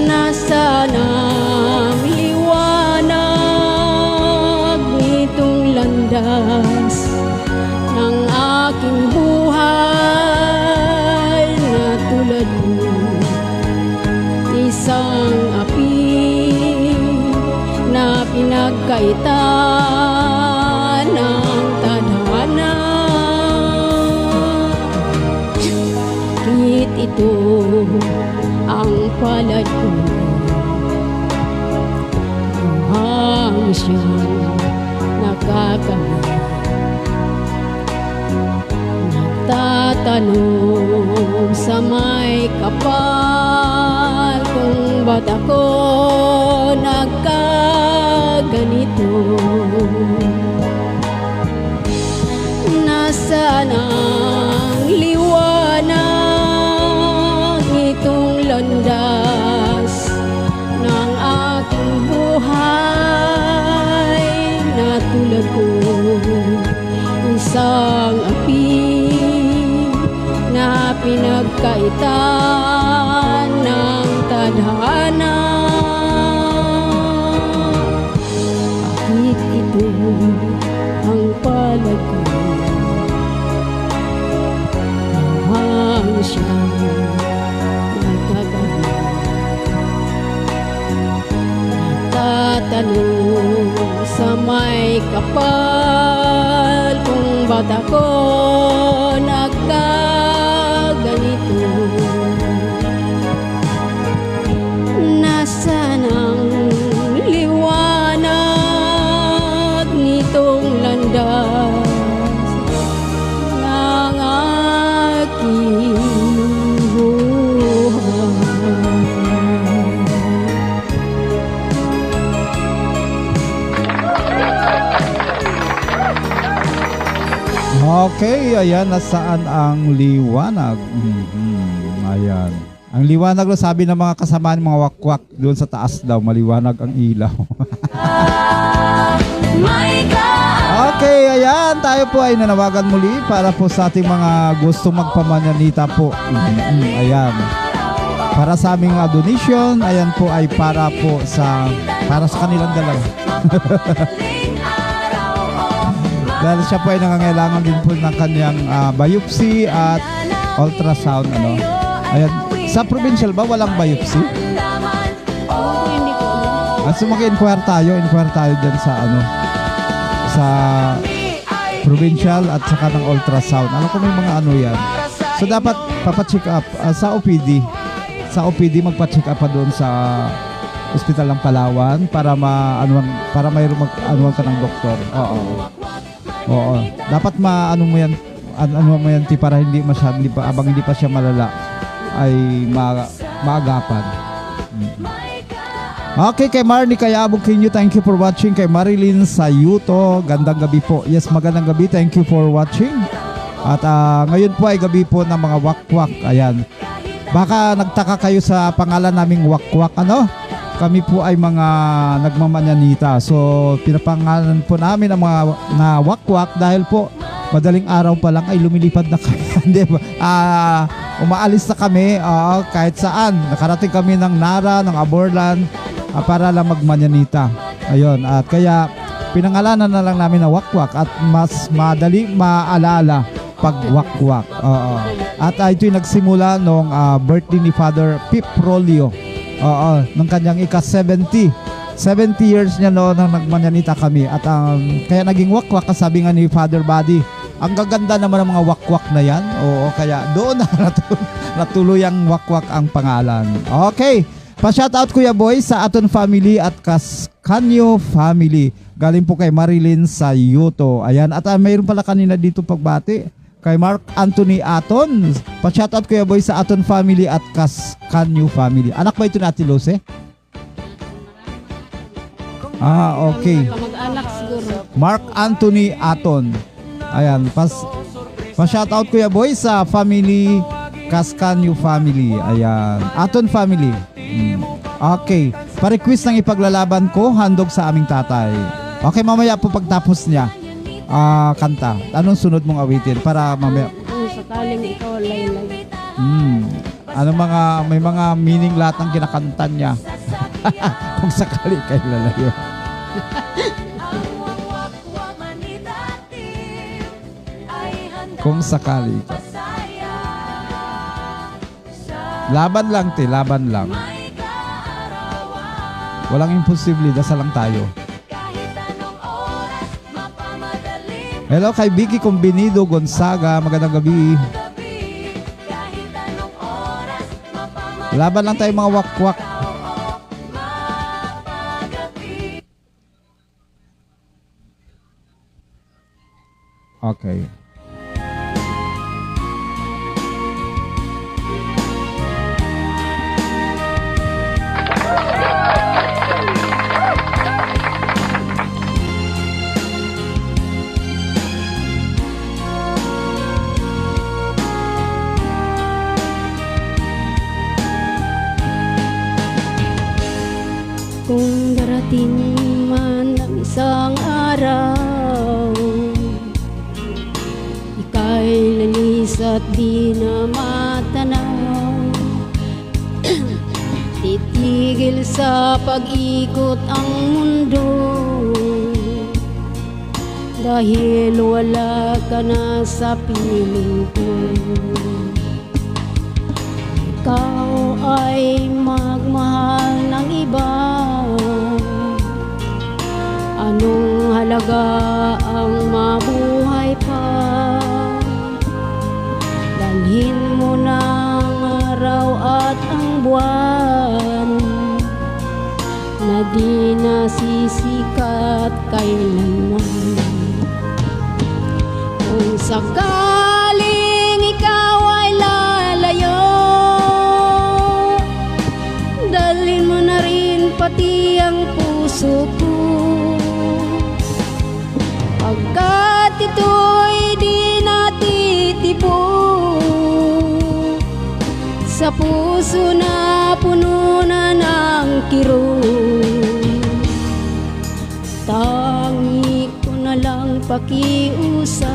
S3: Nasaan ang liwanag nitong landas ng aking buhay na tulad mo, isang api na pinagkaitan ng tadhana. Kahit ito ang palad ko. Buhang siyang nakakamit. Nagtatanong sa may kapal kung ba't ako nagkaganito. Nasaan ang liwanag nitong landas ng aking buhay na tulad ko isang api na pinagkaitan ng tadhana. Bakit ito ang palad ko? Buhang siyang nagkagamit. Nagtatanong sa may kapal kung ba't ako nagkaganito. Nasaan ang liwanag nitong landas ng aking buhay?
S1: Okay, ayan, nasaan ang liwanag? Ayan. Ang liwanag daw, sabi ng mga kasamaan, mga wakwak, doon sa taas daw, maliwanag ang ilaw. Okay, ayan, tayo po ay nanawagan muli para po sa ating mga gustong magpamanyanita po. Ayan. Para sa aming donation, ayan po ay para sa kanilang dalawa. Dahil siya po ay nangangailangan din po ng kanyang biopsy at ultrasound. Ano. Ayan. Sa provincial ba walang biopsy?
S3: Hindi ko alam.
S1: So mag-inquire tayo dyan sa sa provincial at saka ng ultrasound. Alam ko may mga yan. So dapat papacheck up sa OPD. Sa OPD magpa-check up pa doon sa Ospital ng Palawan para mayroong mag-anuan ka ng doktor. Oo. Dapat maano mo yan para hindi pa siya malala ay maagapan. Okay, kay Marnie Kayabog Kinyo, thank you for watching. Kay Marilyn Sayuto, gandang gabi po. Yes, magandang gabi, thank you for watching. At ngayon po ay gabi po ng mga wakwak. Ayan. Baka nagtaka kayo sa pangalan naming wakwak, ano? Kami po ay mga nagmamanyanita. So, pinapangalan po namin ang mga na wakwak dahil po madaling araw pa lang ay lumilipad na kami. Hindi ba? Umaalis na kami kahit saan. Nakarating kami ng Nara, ng Aborlan para lang magmanyanita. Ayun. At kaya pinangalanan na lang namin na wakwak at mas madali maalala pag wakwak. At ito'y nagsimula nung birthday ni Father Pip Rolio. Nung kanyang ika-70 years niya noon nang nagmanyanita kami. At kaya naging wakwak, sabi nga ni Father Buddy, ang gaganda naman ng mga wakwak na yan. Oo, kaya doon na natuluyang wakwak ang pangalan. Okay, pa-shoutout Kuya Boy sa Aton family at Cascanyo family. Galing po kay Marilyn Sayuto. Ayan, at mayroon pala kanina dito pagbati kay Mark Anthony Aton. Pa-shoutout Kuya Boy sa Aton family at Cascanyo family. Anak ba ito na Ate Luce? Okay.
S3: Mag-anak siguro.
S1: Mark Anthony Aton. Ayan, pa-shoutout Kuya Boy sa family, Cascanyo family. Ayan, Aton family. Okay, pa-request ng ipaglalaban ko, handog sa aming tatay. Okay, mamaya po pagtapos niya, kanta. Anong sunod mong awitin para mamaya?
S3: Kung sakaling ikaw laylay.
S1: May mga meaning lahat ng kinakanta niya. Kung sakali kayo lalayo. Kung sakali ka. Laban lang, laban lang. Walang imposible, dasal lang tayo. Hello kay Vicky Combinido Gonzaga, magandang gabi. Laban lang tayo mga wakwak. Okay.
S3: Kung darating man ang isang araw, ika'y lalis at di na matanaw. Titigil sa pag-ikot ang mundo, dahil wala ka na sa piling ko. Ikaw ay magmahal ng iba, anong halaga ang mabuhay pa? Dalhin mo na ang araw at ang buwan, na di nasisikat kailanman. Kung sakaling ikaw ay lalayo, dalhin mo na rin pati ang puso ko, pagkat ito'y di natitipo sa puso na puno na ng kirot. Tangi ko na lang pakiusap,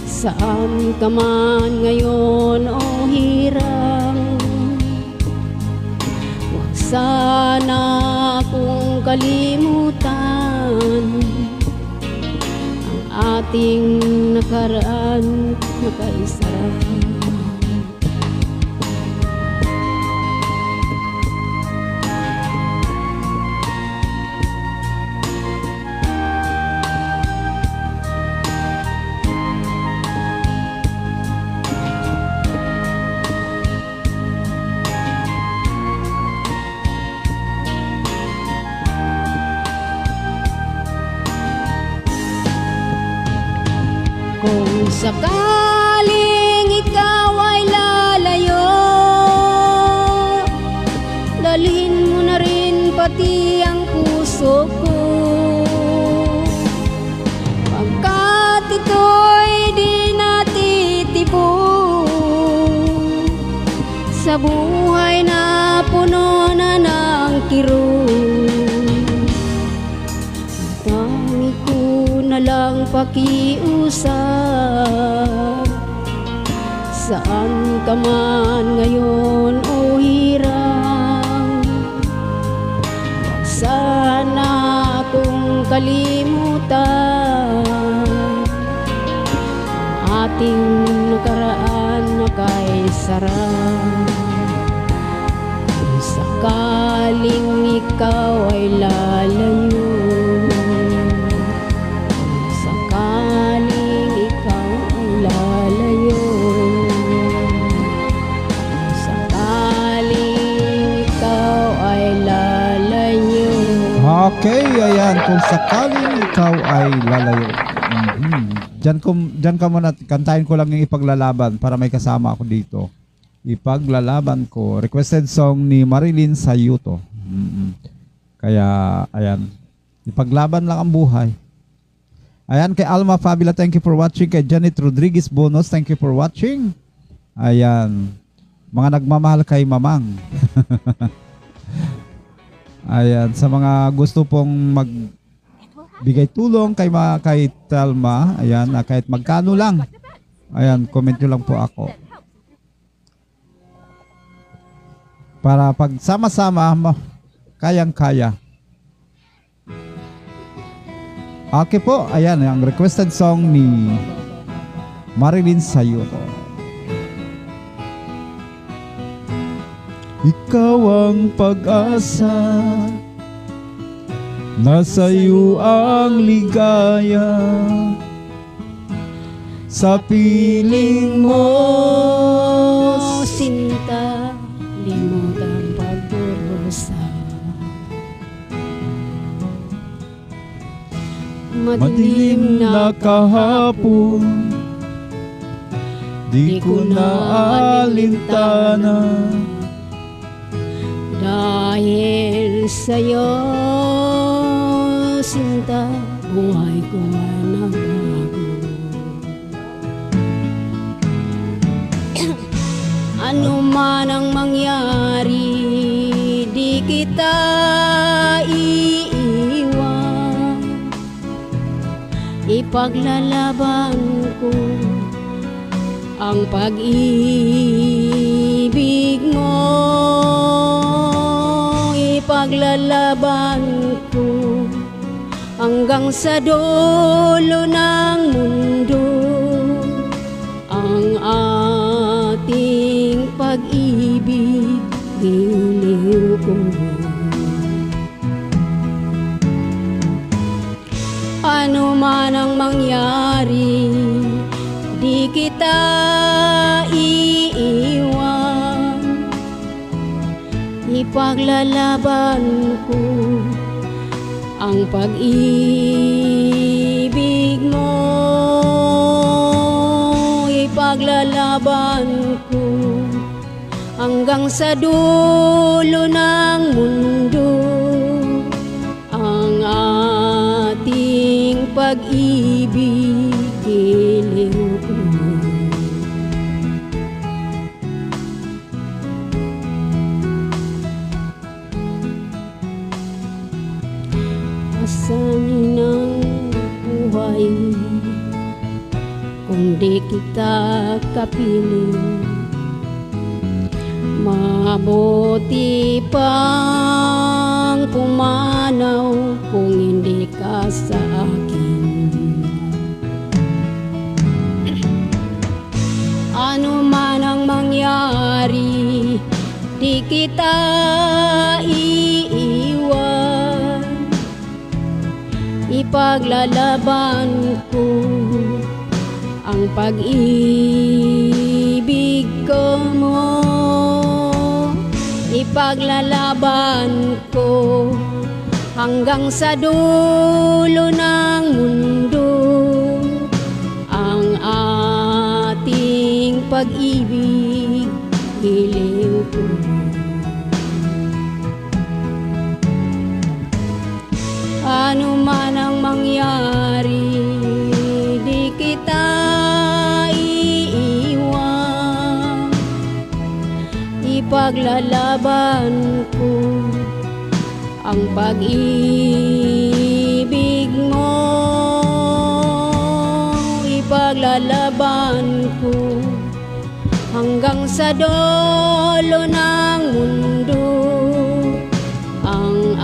S3: saan ka man ngayon o hirang, huwag sana akong kalimutan ang ating nakaraan na kaisa. Kung sakaling ikaw ay lalayo, dalhin mo na rin pati ang puso ko, pagkat ito'y di natitipo sa buhay na puno na ng kirot. Tangi ko na lang pakiusap, saan ka man ngayon o hirang, huwag sana akong kalimutan ang ating nakaraan na kaisarang. Kung sakaling ikaw ay lalayo,
S1: Okay, ayan. Kung sakaling ikaw ay lalayo. Diyan ka muna. Kantahin ko lang yung Ipaglalaban para may kasama ako dito. Ipaglalaban ko. Requested song ni Marilyn Sayuto. Kaya, ayan. Ipaglaban lang ang buhay. Ayan, kay Alma Fabila, thank you for watching. Kay Janet Rodriguez Bonos, thank you for watching. Ayan. Mga nagmamahal kay Mamang. Ayan, sa mga gusto pong magbigay tulong kay Telma, ayan, kahit magkano lang. Ayan, comment nyo lang po ako. Para pag sama-sama, kayang-kaya. Okay po, ayan, ang requested song ni Marilyn Sayuto. Ikaw ang pag-asa, nasa iyo ang ligaya, sa piling mo Madilim na kahapon, di ko na alintana.
S3: Dahil sa'yo, sinta, buhay ko ay nabago. Ano man ang mangyari, di kita iiwan. Ipaglalaban ko ang pag-ibig mo. Ipaglalaban ko hanggang sa dulo ng mundo ang ating pag-ibig, giliw ko. Ano man ang mangyari, di kita iiwan. Ipaglalaban ko ang pag-ibig mo. Ipaglalaban ko hanggang sa dulo ng mundo ang ating pag-ibig, giliw ko. Asanin ang buhay kung di kita kapiling. Mabuti pang pumanaw kung hindi ka sa akin. Ano man ang mangyari, di kita iiwan. Ipaglalaban ko ang pag-ibig ko mo. Ipaglalaban ko hanggang sa dulo ng mundo ang ating pag-ibig, giliw ko. Ano man ang mangyari, di kita iiwan. Ipaglalaban ko ang pag-ibig mo. Ipaglalaban ko hanggang sa dulo ng mundo ang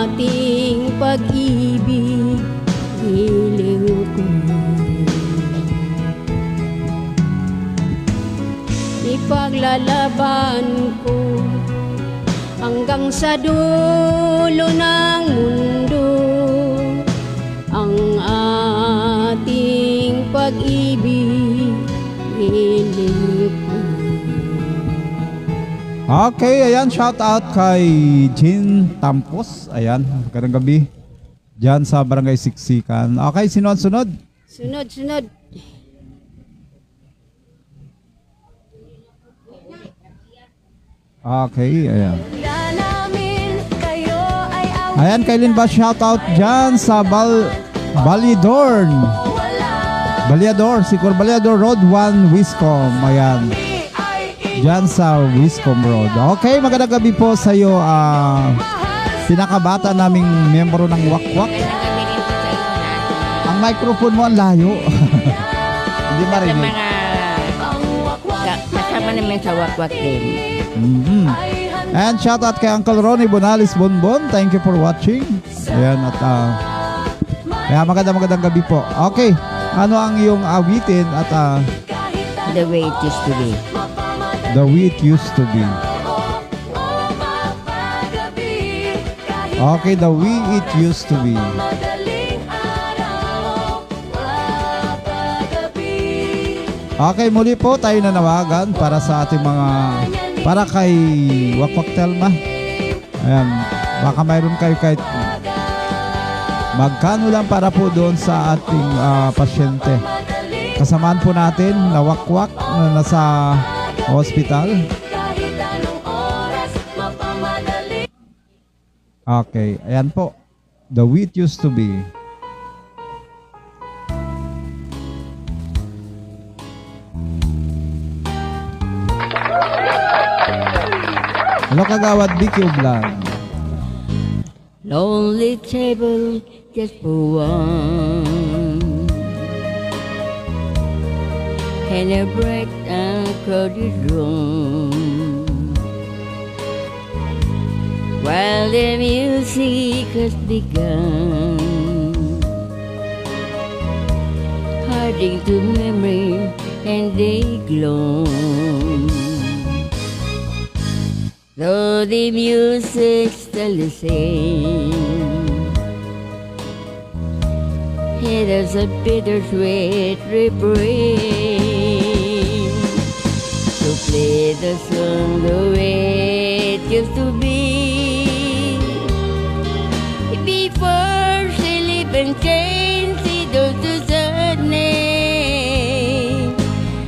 S3: ating pag-ibig, giliw ko. Ipaglalaban ko hanggang sa dulo ng mundo ang ating pag-ibig, giliw ko.
S1: Okay, ayan, shout out kay Jean Tampos. Ayan, magandang gabi dyan sa Barangay Siksikan. Okay, sino ang sunod?
S3: Sunod.
S1: Okay, ayan.
S4: namin kayo ay awit
S1: Ayan, Kailin ba shout out dyan sa Balidorn. Baliador, Sicor Baliador Road 1, Wiscom. Ayan. Dyan sa Wiscom Road. Okay, magandang gabi po sa iyo, pinakabata naming membro ng Wakwak. Ang microphone mo ang layo. Hindi
S6: Sa
S1: marinig.
S6: mga kasama namin sa wakwak din.
S1: And shout out kay Uncle Ronnie Bonalis Bonbon. Thank you for watching. Ayan, at kaya magandang gabi po. Okay, ano ang iyong awitin at
S6: The way it used to be.
S1: The way it used to be. Okay, the way it used to be. Okay, muli po tayo nanawagan para sa ating mga, para kay Wakwak Telma. Ayan, baka mayroon kayo kahit Magkano lang para po doon sa ating pasyente. Kasamaan po natin na wakwak na nasa hospital. Okay, ayan po. The way it used to be. Hello kagawad, Vicky Ublan.
S6: Lonely table just for one, and a bright and crowded room, while the music has begun, hiding to memory and they gloom. Though the music's still the same, it has a bittersweet refrain to play the song the way it used to be. Before sleep and change it goes to sadness,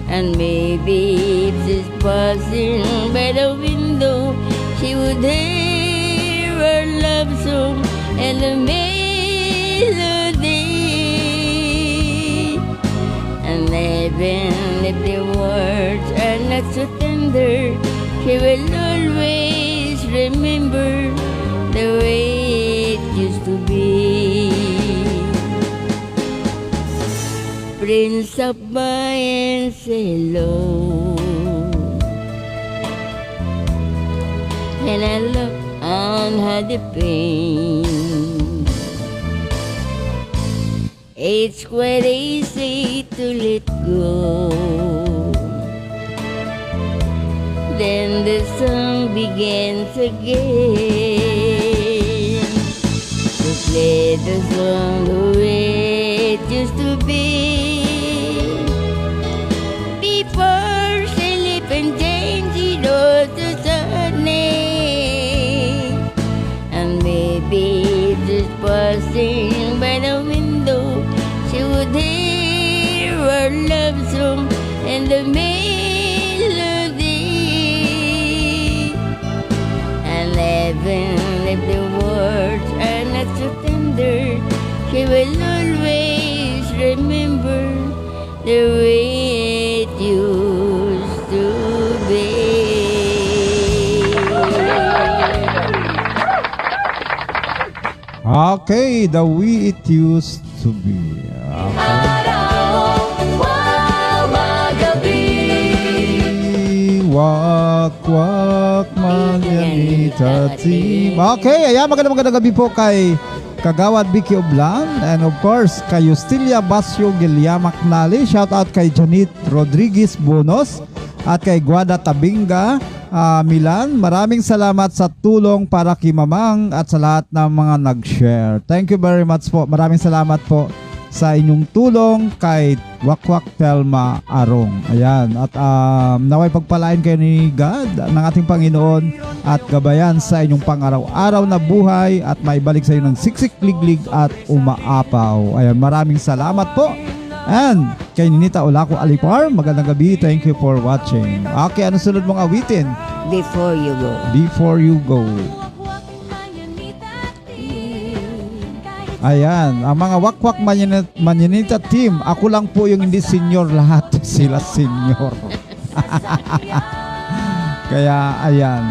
S6: and maybe if she's passing by the window, she would hear her love song and the melody. And even if the words are not so tender, she will always remember the way it used to be. Prince, stop by and say hello, and I look on her the pain. It's quite easy to let go. Then the song begins again to play the song the way it used to be. Before sleep and change it all to sadness, and maybe just passing by the window, she would hear our love song and the melody. And even if the words are not so tender, she will always remember the way it used to be.
S1: Okay, the way it used to be. Wak manyanita team. Okay, ayan, magandang gabi po kay Kagawad Vicky Oblan, and of course kay Justilia Basio Giliama Knali. Shout out kay Janet Rodriguez Bonos at kay Guada Tabinga Milan. Maraming salamat sa tulong para kay Mamang at sa lahat ng mga nag-share. Thank you very much po. Maraming salamat po sa inyong tulong kay Wakwak Telma Arong. Ayan. At naway pagpalain kayo ni God ng ating Panginoon at gabayan sa inyong pang-araw-araw na buhay at maibalik sa inyo ng siksik, liglig at umaapaw. Ayan. Maraming salamat po. And kay Ninita Olako Alipar, magandang gabi. Thank you for watching. Okay, ano sunod mong awitin?
S6: Before you go.
S1: Before you go. Ayan, ang mga Wakwak Manyanita team, ako lang po yung hindi senior, lahat sila senior. Kaya ayan,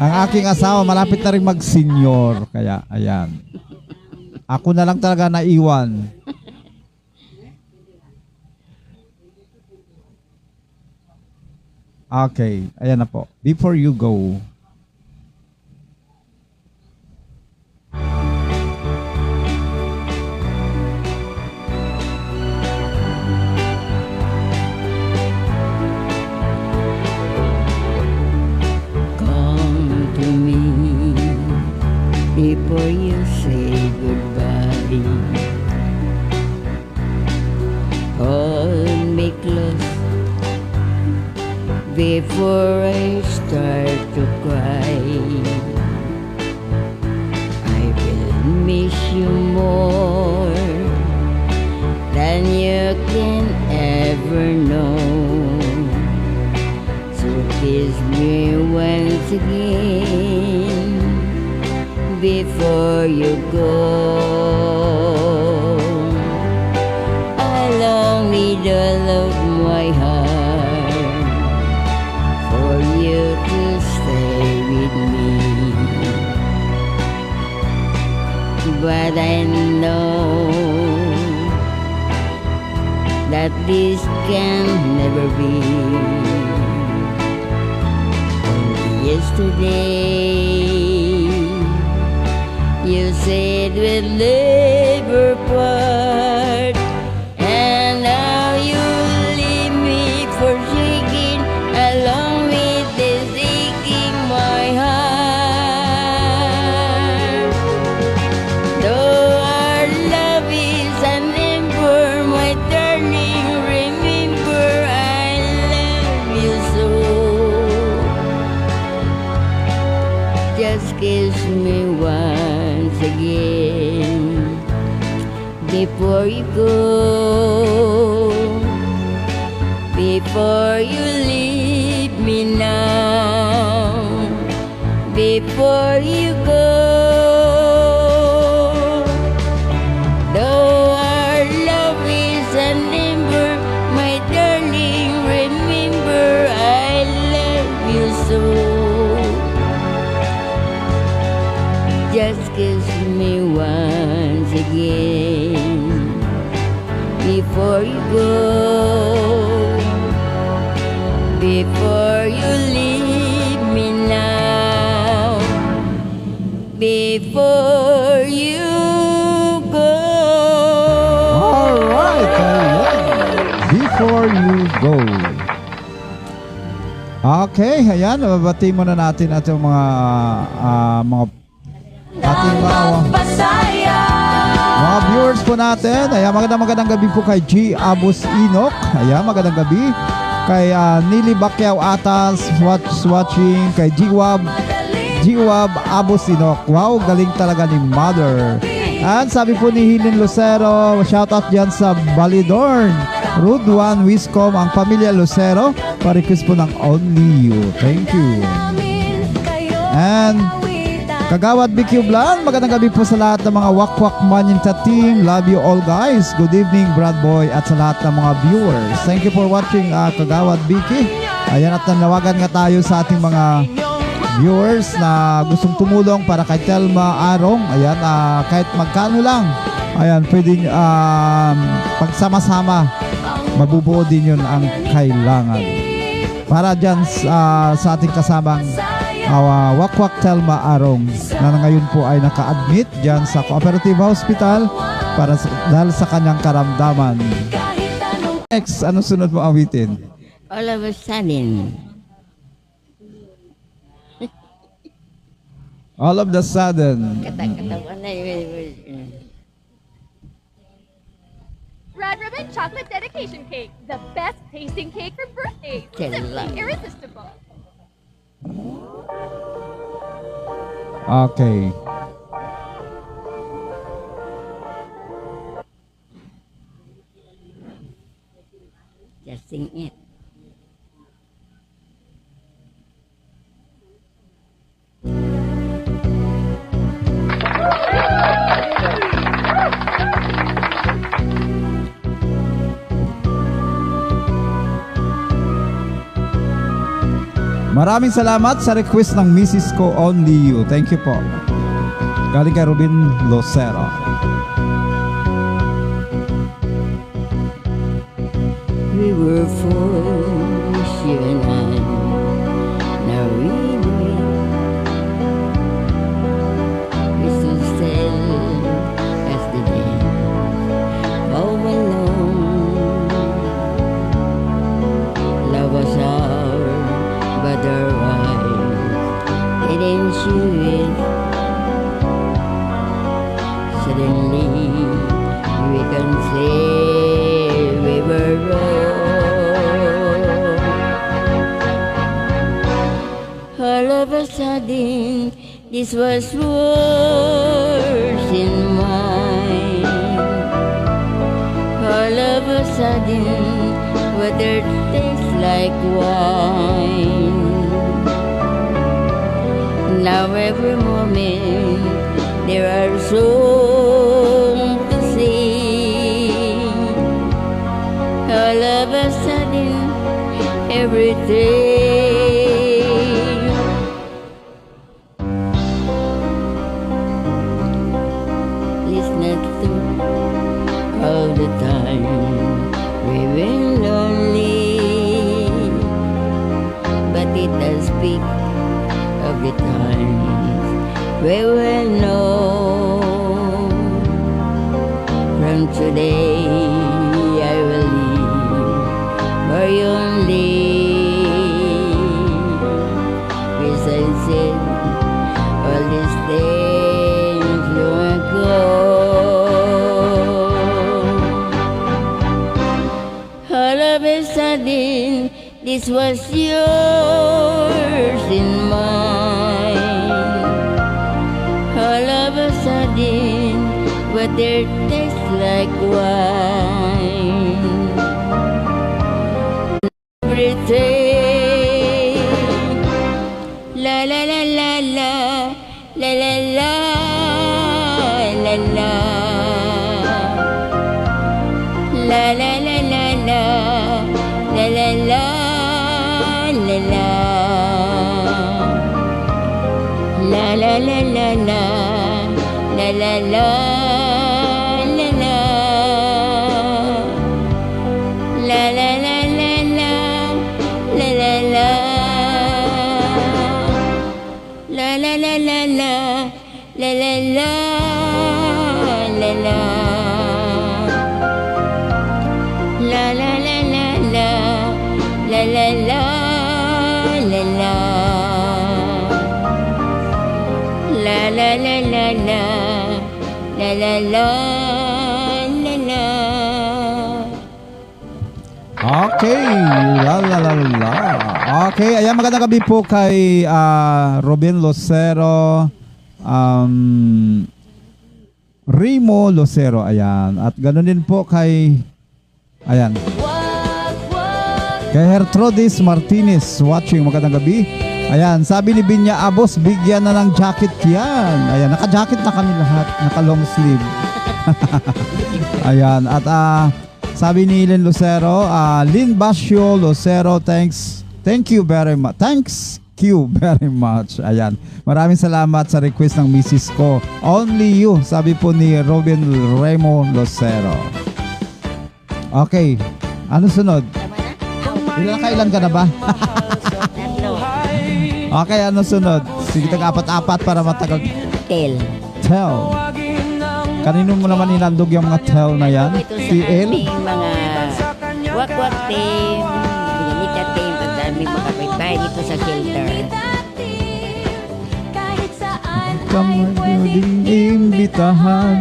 S1: ang aking asawa malapit na rin mag-senior. Kaya ayan, ako na lang talaga naiwan. Okay, ayan na po. Before you go.
S6: Before you say goodbye, hold me close before I start to cry. I again before you go. I long with all of my heart for you to stay with me, but I know that this can never be. Only yesterday you said we'll never part, and now you leave me forsaken along with this aching my heart. Though our love is an ember, my darling, remember I love you so. Just kiss me once again before you go, before you leave me now, before you go. Though our love is an ember, my darling, remember I love you so. Just kiss me once again before you go, before you leave me now, before you go.
S1: Alright, ayan. Before you go. Okay, ayan. Nababati muna natin ating mga ating mga viewers po natin. Ayan, magandang gabi po kay G. Abus Inok. Ayan, magandang gabi. Kay Nili Bacquiao Atas watching. Kay G-Wab Abus Inok. Wow, galing talaga ni Mother. And sabi po ni Hilin Lucero, shout out dyan sa Balidorn, Road 1 Wiscom, ang pamilya Lucero. Pa-request po ng Only You. Thank you. And Kagawad BQ Blan, magandang gabi po sa lahat ng mga Wakwak Manyinta team. Love you all guys. Good evening Brad Boy at sa lahat ng mga viewers. Thank you for watching Kagawad BQ. Ayan, at nanawagan nga tayo sa ating mga viewers na gustong tumulong para kay Telma Arong. Ayan, kahit magkano lang. Ayan, pwede pagsama-sama. Mabubuo din yun ang kailangan. Para dyan sa ating kasamang Wakwak Telma Arong na ngayon po ay naka-admit dyan sa Cooperative Hospital dahil sa kanyang karamdaman. Next, ano sunod mo awitin?
S6: All of a sudden.
S1: All of the sudden.
S6: Kata-kata na yun.
S4: Red Ribbon Chocolate Dedication Cake, the best tasting cake for birthdays. Simply irresistible.
S1: Okay.
S6: Just sing it.
S1: Maraming salamat sa request ng Mrs. ko Only You. Thank you po. Galing kay Robin Lucero.
S6: We were fools, you and I. Now we know it. We stood still as the day all alone. Love was ours, but our eyes didn't show it. Suddenly we can say we were wrong. All of a sudden this was worse in mine. All of a sudden water tastes like wine. Now every moment there are songs to sing. All of a sudden, everything is not so all the time. We've been lonely, but it does speak of the times we will know. From today I will live for you only. Besides it, all these things long ago. All of a sudden, this was yours and mine. All of a sudden, but their taste like wine. Everything, la la la la la, la la la la la, la la la la la, la la la la la, la la la la la, la la la. La la la la la, la la la, la la la la la, la la la, la la, la la la la la, la la la, la la, la la la la la, la la la, la la.
S1: Okay, la la la la. Okay, ayan, magandang gabi po kay Robin Lucero, Remo Lucero, ayan. At ganoon din po kay, ayan, kay Gertrudis Martinez watching, magandang gabi. Ayan, sabi ni Binya Abos, bigyan na ng jacket yan. Ayan, naka-jacket na kami lahat, naka-long sleeve. Ayan, at sabi ni Lynn Lucero, Lynn Basio Lucero, thank you very much. Thanks you very much. Ayan. Maraming salamat sa request ng misis ko. Only you, sabi po ni Robin Remo Lucero. Okay. Ano sunod? Kailan ka na ba? Okay, ano sunod? Sige, tag-apat-apat para matagal.
S6: Tell.
S1: Kanino mo naman inandog yung mga tell na yan?
S6: Ito sa
S1: TL?
S6: aming mga wakwak team, Biganita team, at sa aming mga kapitbahay dito sa shelter.
S1: Kamaling imbitahan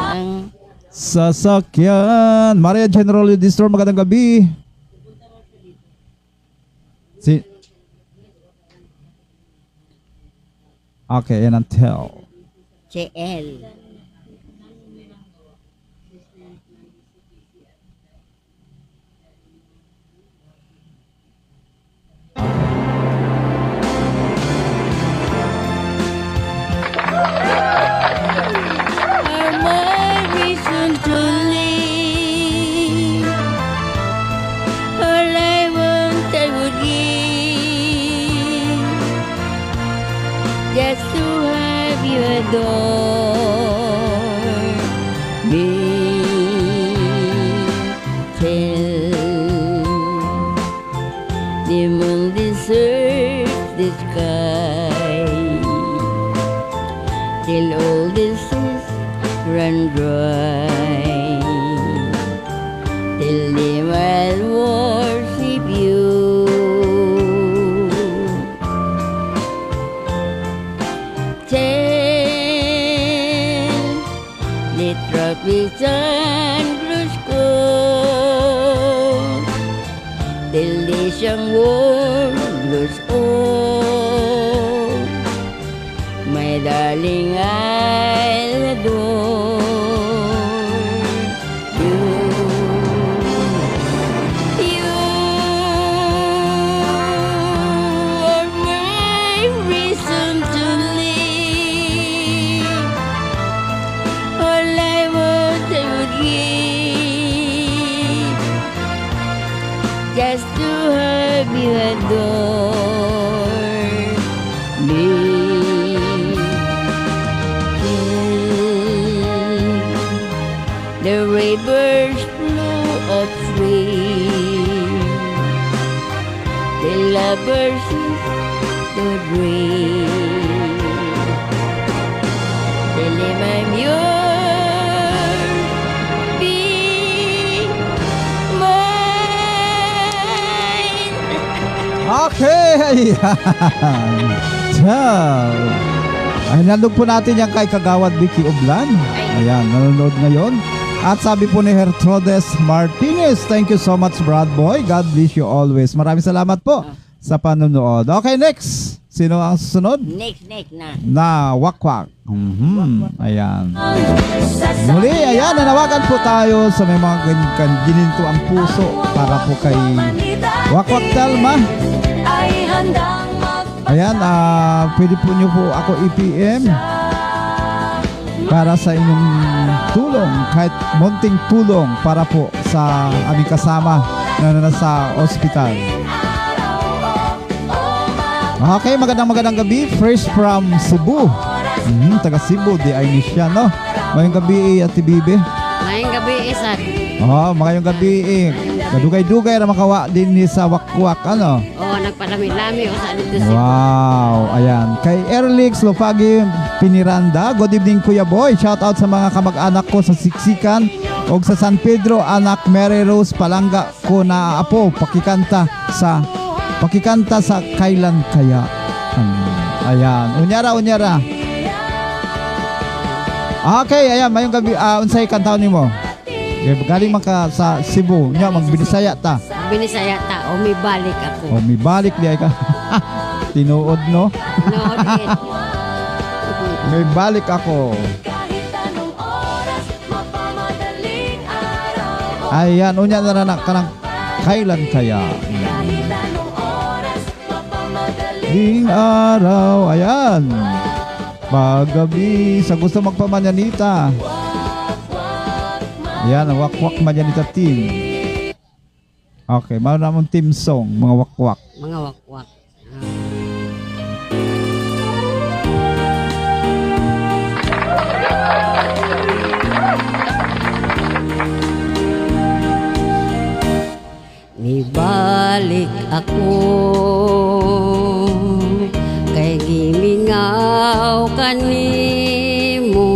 S6: Ang
S1: sasakyan. Maria General Distor, magandang gabi. Okay, yan ang tell.
S6: CL. Are my reason to live. All I want I would give, just to have you adore me. Till the moon deserts the sky, till all the seas run dry, till the wild worship you. Till the tropics and blue skies, till the siyang world grows old, my darling, I'll adore you. You are my love you adore me. The rivers flow up free, the lovers to dream. Tell him I'm yours, be mine.
S1: Okay! Ayan. Ciao! Ay, nandun po natin yan kay Kagawad Vicky Ublan. Ayan, nanonood ngayon. At sabi po ni Hertrodes Martinez, thank you so much, Brad Boy. God bless you always. Maraming salamat po sa panonood. Okay, next. Sino ang susunod?
S6: Next na.
S1: Na wakwak. Ayan. Muli, ayan, nanawagan po tayo sa may mga gininto ang puso para po kay Wakwak Telma. Ayan, pwede po nyo po ako i-PM para sa inyong tulong, kahit munting tulong para po sa aming kasama na nasa ospital. Okay, magandang gabi. Fresh from Cebu. Taga Cebu, di ay siya, no? Mayong gabi, Ate Bibi.
S3: Ngayong gabi, Isak.
S1: Mayong gabi, kadugay-dugay na makawa din ni sa wakwak, ano?
S3: Nagpalami-lami o sa dito
S1: Wow, ayan. Kay Erlix Lopagi Piniranda, good evening Kuya Boy. Shout out sa mga kamag-anak ko sa Siksikan o sa San Pedro, anak Mary Rose Palangga ko na apo, pakikanta sa Kailan Kaya. Ayan, unyara. Okay, ayan, mayong gabi, unsay kantaon nimo? Galing man ka sa Cebu, nya magbinisaya ta.
S3: Binisaya ta, o may balik ako.
S1: May balik di ay ka. Tinuod, no?
S3: Noodin.
S1: May balik ako. Ayan, unya na kanang Kailan Kaya. Ding araw, ayan. Paggabi, sa gusto magpamanyanita. Ayan, ang wakwak manyanita team. Okay, mayroon namang team song, mga wakwak.
S3: Mga wakwak. Nibalik ako kay gimingaw kanimo,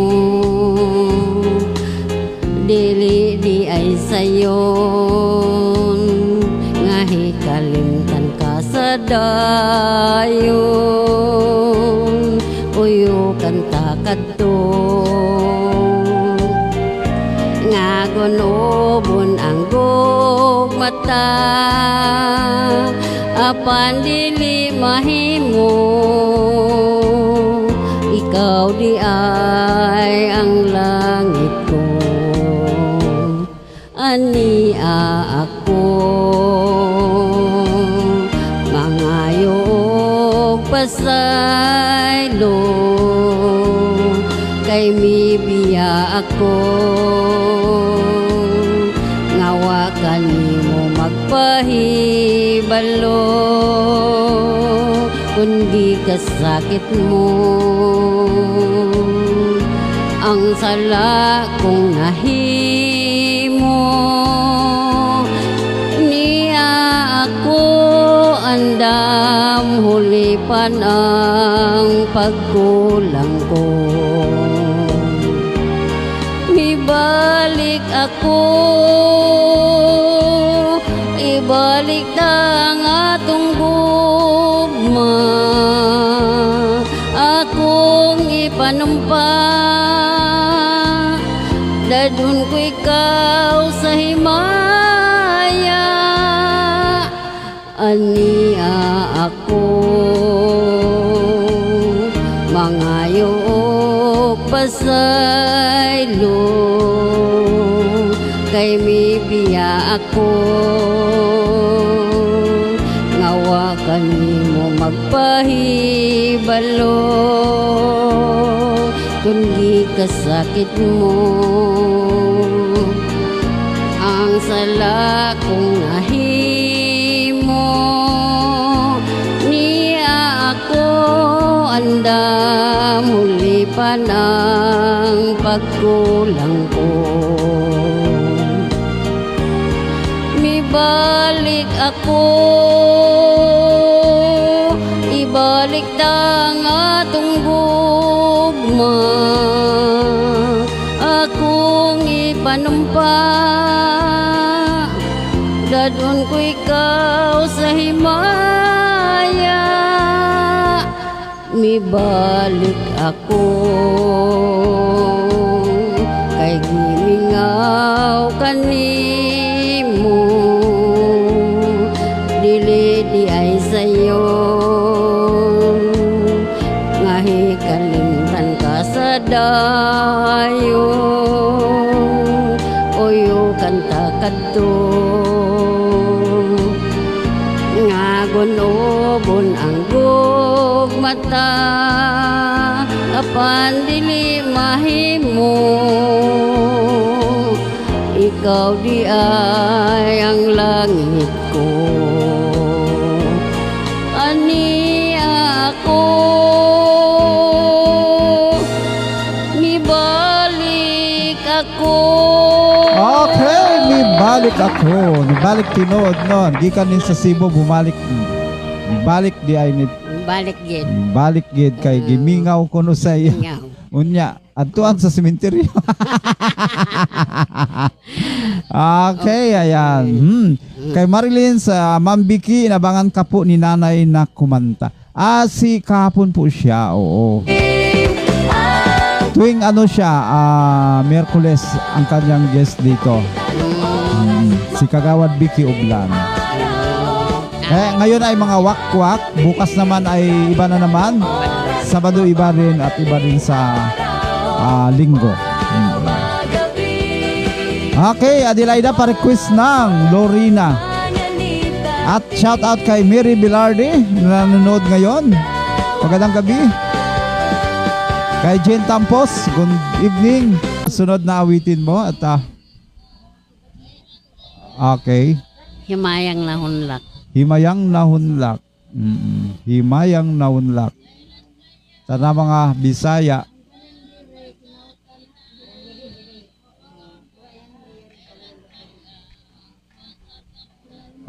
S3: dili di ay sayon nga hikalimtan ka sa dayon, uyo kanta kadto nga gunobon ang mata, apan dili mahimo, ikaw di ay ang langit ko, ania ako mangayo pasaylo, kay mibiya ako ngawa kanimo magpahibalo, kundi kasakit mo ang sala kong nahimo, niya ako andam hulipan ang pagkulang ko. Ibalik ako, ibalik na ang atong gugma, akong ipanumpa, dadun ko ikaw sa himaya, ania ako mangayo pasaylo, kay mibiya ako ngawa kanimo magpahibalo, kundi kasakit mo ang sala kong nahimo,
S6: handa, muli pa ng pagkulang ko. Mibalik ako, ibalik dang atong gugma, akong ipanumpa, dadon ko ikaw sa himaya. Mibalik ako, kay gimingaw kanimo, dili di ay sayo, ngahi kalimtan ka sa dayo, oyo kanta kadto, ngagon-obon ang gugmata, apan dili mahimo, ikaw di ay ang langit ko. Ani ako, mibalik ako.
S1: Okay, nibalik ako. Nibalik tinood nun. Gikan din sa Cebu, bumalik. Balik di ay ni
S6: Balik gid.
S1: balik gid kay gimingaw kuno sa iya.
S6: Ngaw.
S1: Unya, adtuan sa sementeryo. Okay, ayan. Kay Marilyn sa Ma'am Vicky, inabangan ka po ni nanay na kumanta. Si kahapon po siya, oo. Tuwing ano siya, Miyerkules ang kanyang guest dito. Si Kagawad Vicky Ublan. Ngayon ay mga wakwak, bukas naman ay iba na naman. Sabado iba rin at iba rin sa linggo. Okay, Adelaida, pa-request ng Lorena. At shout out kay Mary Bilardi na nanonood ngayon. Magandang gabi. Kay Jane Tampos, good evening. Sunod na awitin mo at okay.
S6: Himayang lahunlak.
S1: Himayang nahunlak. Himayang nahunlak. Sana mga Bisaya.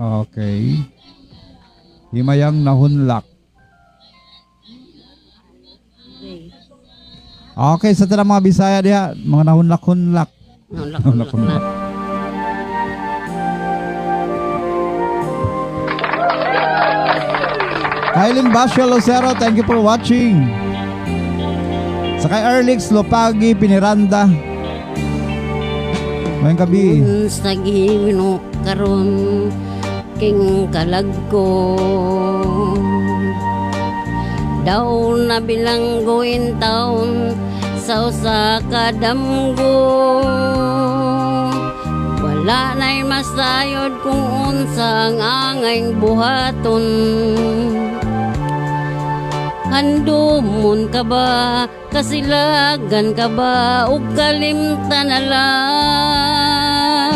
S1: Okay. Himayang nahunlak. Okay, sa tanang mga Bisaya diha, mga nahunlak-hunlak. Nahunlak-hunlak. Kailin Basio Lucero, thank you for watching. Sa kay Erlix Lopagi Piniranda. Mayang gabi.
S6: Sa gihino karon king kalagko. Daw na bilangguin taon sa usa ka damgo. Wala na'y masayod kung unsa ang angay buhaton. Handumon ka ba, kasilagan ka ba, ug kalimtan na lang.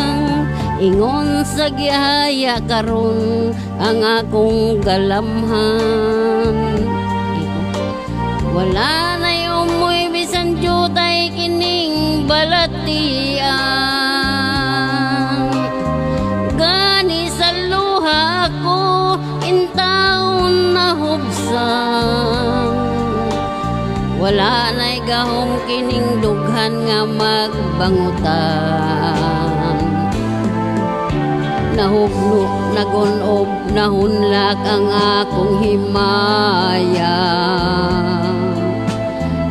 S6: Ingon sa gihaya karon ang akong galamhan. Wala na'y umuy bisan jutay kining balatian. Gani sa luha ko, intaon na hubsan. Wala na'y gahom kining dughan nga magbangutan. Nahugno, nagunob, nahunlak ang akong himaya.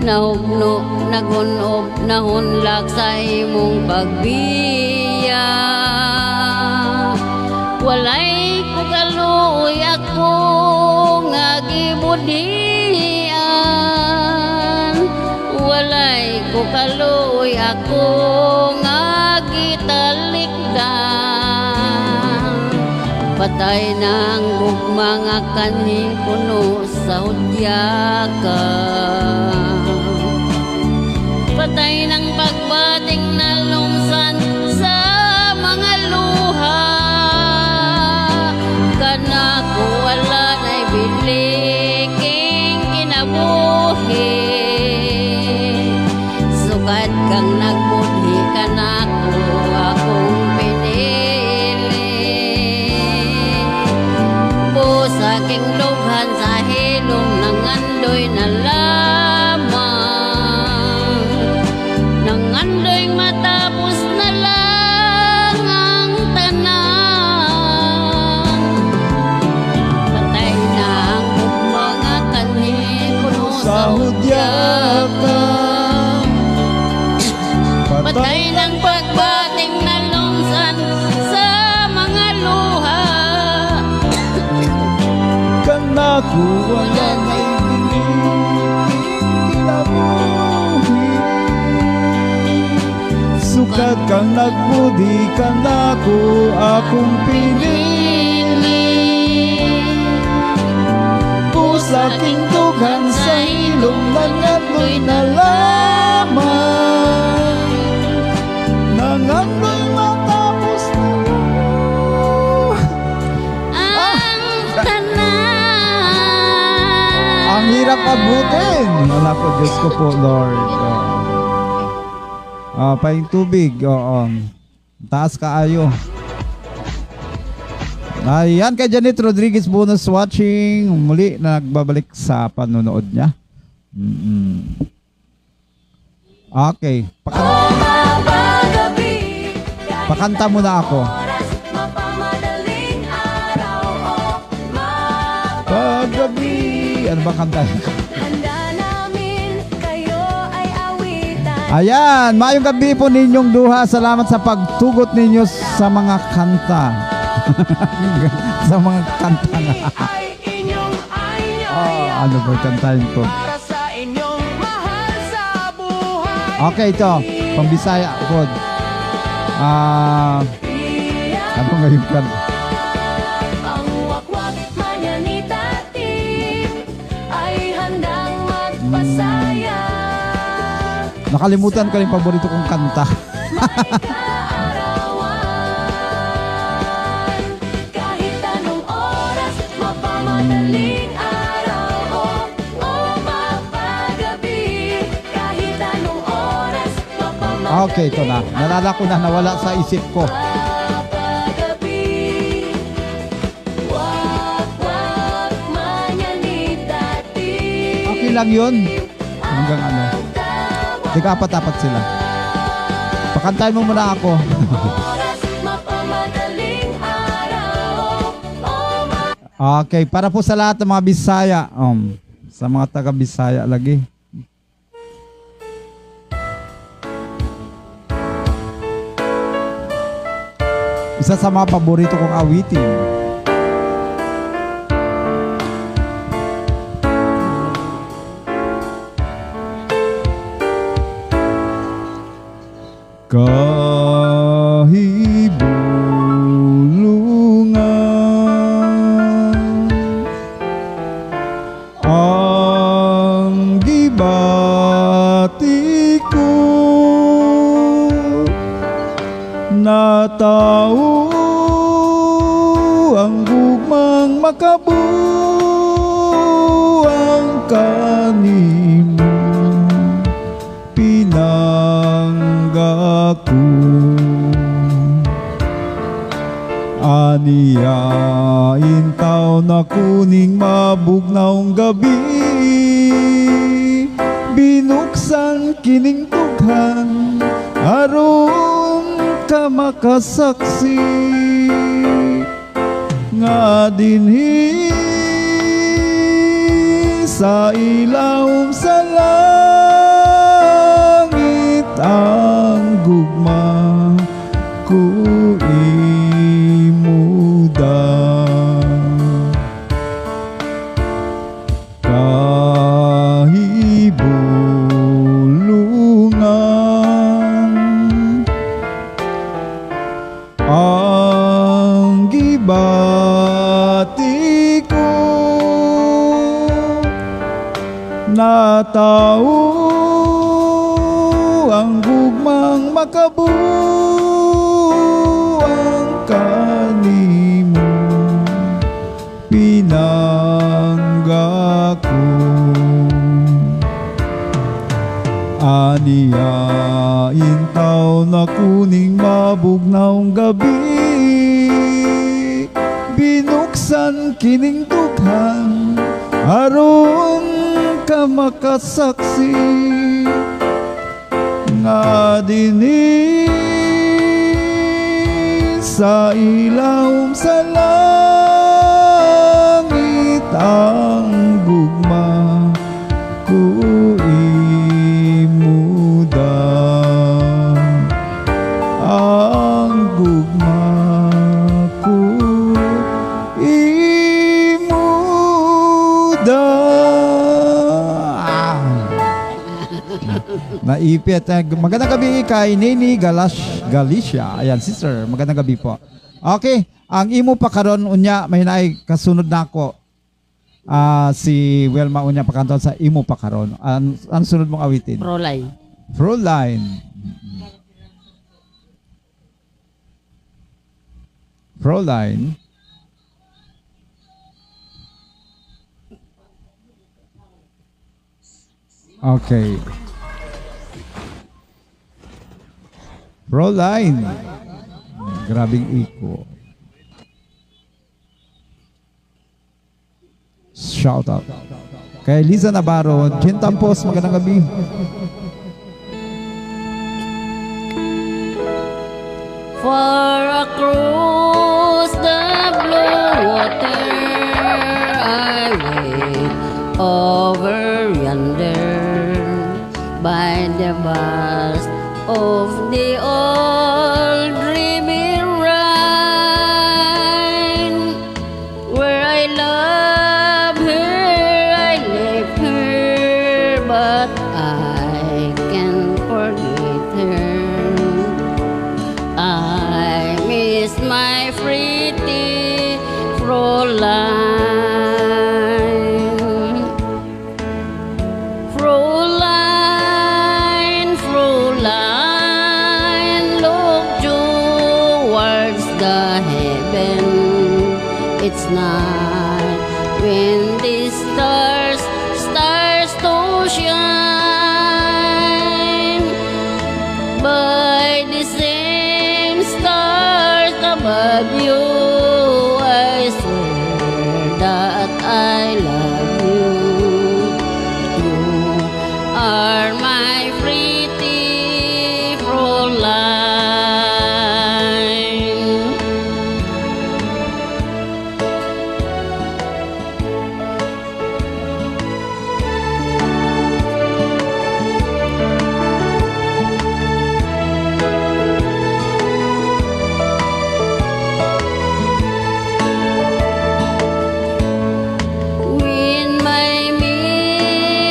S6: Nahugno, nagunob, nahunlak sa imong pagbiya. Walay ko kaluoy ako nga gibudhian. Walay ko kaluoy ako nga gitalikdan. Patay ng gugma nga kanhi puno sa hudyakan. Patay ng pagbating na lumsan sa mga luha. Kana ko wala na'y biliking kinabuhi. Patay ng pagbating na lungsan sa mga luha.
S1: Kanako wala na kinabuhi. Sukat kang nagbudi kanako akong pinili. Pusaking tugan sa ilong nangandoy na lamang. Nangandoy matapos na
S6: Ang tanan.
S1: ang hirap abutin. Wala po, Diyos ko po, Lord. Paing tubig. Oo. Taas kaayo. Ayan, kay Janet Rodriguez bonus watching. Muli na nagbabalik sa panonood niya. Okay. Pakanta muna ako. Paggabi. Ano ba kanta? Ayan, maayong gabi po ninyong duha. Salamat sa pagtugot ninyo sa mga kanta. Sa mga kanta na. Ano ba kantahin ko? Okay, ito. Pambisaya po. Ano nga yung kanta? Nakalimutan ko yung paborito kong kanta. Okay, ito na. Nalala ko na, nawala sa isip ko. Okay lang yun. Hanggang ano. Apat sila. Pakantahin mo muna ako. Okay, para po sa lahat ng mga Bisaya. Sa mga taga Bisaya lagi. Isa sa mga paborito kong awitin. Kahibulungan ang gibati ko na tao ang gugmang makabuang kanimo pinanggako aniyain taw na kuning mabugnaong gabi binuksan kining tughan aron ka makasaksi nga dinhi sa ilawom sa langit ang gugma ku imuda kahibulungan ang gibati ko na tao ang gugmang makabuang kanimo pinanggako aniyain taw na kuning mabugnaong gabi binuksan kining tughan aron ka makasaksi nga dinhi sa ilawom sa langit ang gugma ku imuda Malipit. Magandang gabi kay Nini Galicia. Ayan, sister. Magandang gabi po. Okay, ang imo pa karon unya may naay kasunod nako. Si Welma unya pakanton sa imo pa karon. Ang sunod mong awitin?
S6: Prolay.
S1: Froline. Froline. Okay. Froline. Grabing iko. Shout out. Kay Liza Navarro, Jen Tampos, magandang gabi.
S6: Far across the blue water, I wait over yonder by the vast of the old river Rhine, where I love her, I left her, but I can't forget her. I miss my pretty Fräulein. Fräulein, Fräulein, look towards the heaven. It's night when the stars to shine. By the same stars above you, I swear that I love you. You are my pretty Fräulein. When my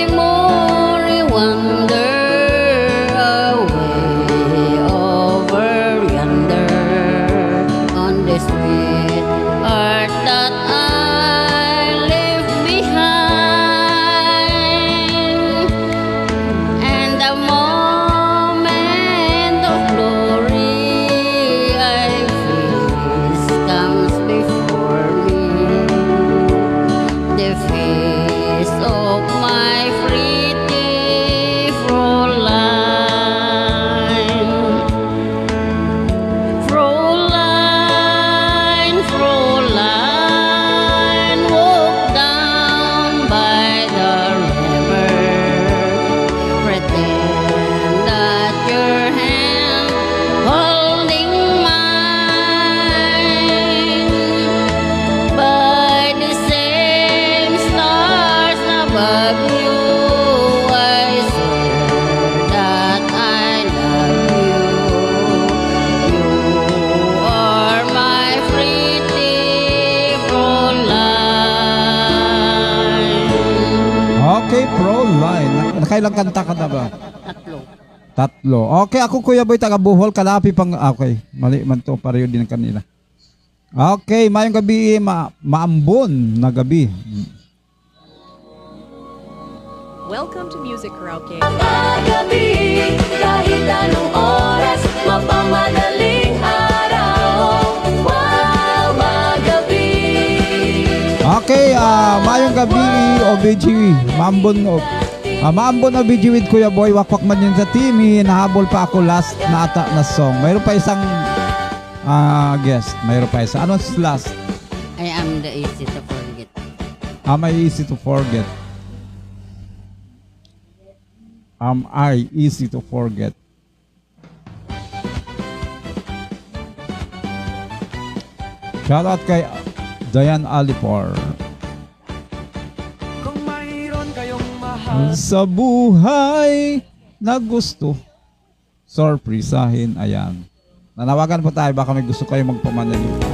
S6: memory wander away over yonder on the sweet earth that I left behind, and the moment of glory I face comes before me. The face of my pretty Fräulein. Fräulein, Fräulein, walk down by the river. Pretend that your hand holding mine. By the same stars above you, I swear that I love you. You are my pretty Fräulein.
S1: Okay, Froline. Nakailang kanta ka na ba? Tatlo. Okay, ako Kuya Boy, taga Bohol, Kalapi pang... Okay, mali man to, pareho din ang kanila. Okay, mayong gabi, maambon na gabi.
S7: Welcome to Music Karaoke.
S8: Magabi, kahit anong oras, mapamadaling araw. Wow, magabi.
S1: Okay, mayong gabi, OBG, maambon na OBG with Kuya Boy, wakwak man yun sa team, hinahabol pa ako last na ata na song. Mayroon pa isang guest, mayroon pa isa. Anong last?
S6: I am the easy to forget.
S1: Am I easy to forget? Am I easy to forget? Shoutout kay Diane Alipor. Sa buhay na gusto, sorpresahin. Ayan. Nanawagan po tayo, baka may gusto kayo magpamanalita.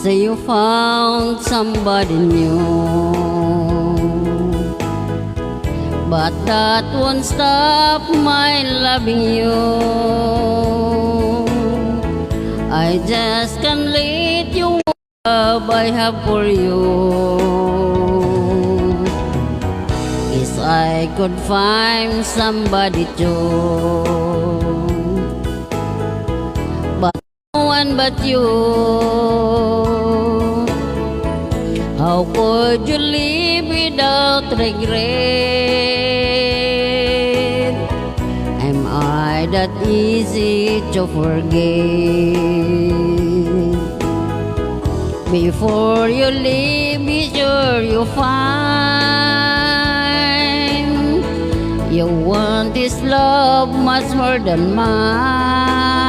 S6: say you found somebody new, but that won't stop my loving you. I just can't let you love I have for you. If I could find somebody too, but no one but you. How could you live without regret? Am I that easy to forget? Before you leave, be sure you find you want this love much more than mine.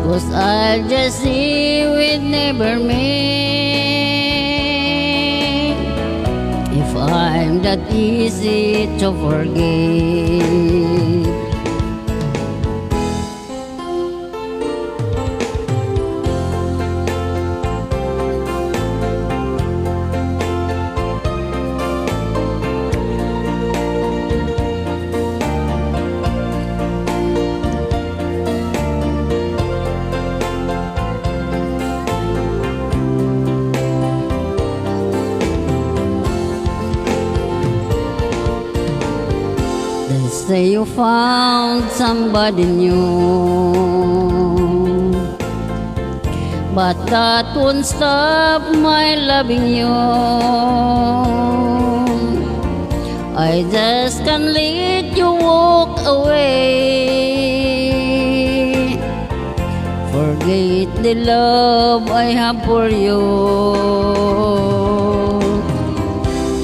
S6: 'Cause I'll just see we'd never meet if I'm that easy to forget. They say you found somebody new, but that won't stop my loving you. I just can't let you walk away. Forget the love I have for you.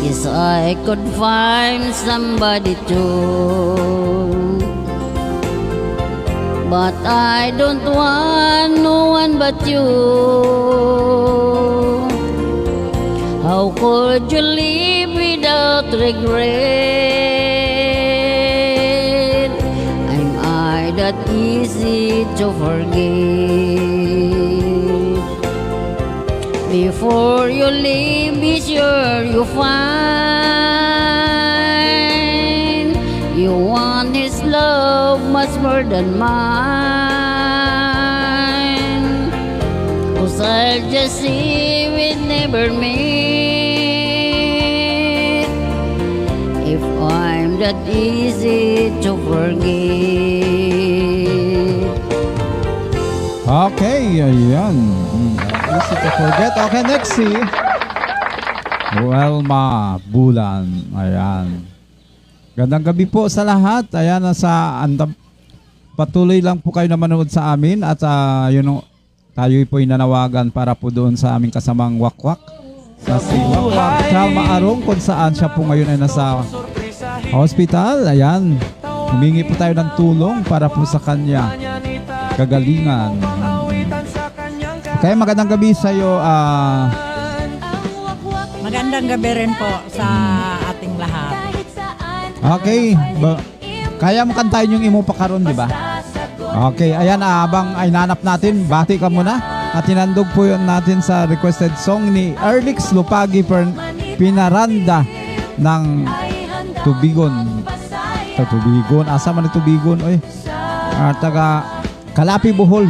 S6: Yes, I could find somebody too, but I don't want no one but you. How could you live without regret? Am I that easy to forget? Before you leave, be sure you find you want his love much more than mine. 'Cause I'll just see we'd never meet if I'm that easy to forget.
S1: Okay, ayan. Easy to forget. Okay, next si Welma Bulan. Ayan. Gandang gabi po sa lahat. Ayan, patuloy lang po kayo na manood sa amin at tayo po'y nanawagan para po doon sa aming kasamang Wakwak. Sa si Wakwak Chalma Arong, kung saan siya po ngayon ay nasa hospital. Ayan. Humingi po tayo ng tulong para po sa kanya kagalingan. Okay, magandang gabi sa iyo.
S9: Magandang gabi rin po sa ating lahat.
S1: Okay, kaya mo kantahin yung imo pa karon, di ba? Okay, ayan, habang ay nanap natin, bati ka muna. At tinandog po yun natin sa requested song ni Erlix Lupagi Pinaranda ng Tubigon. Tubigon, asa man ni Tubigon, oy. Taga Kalapi, Bohol.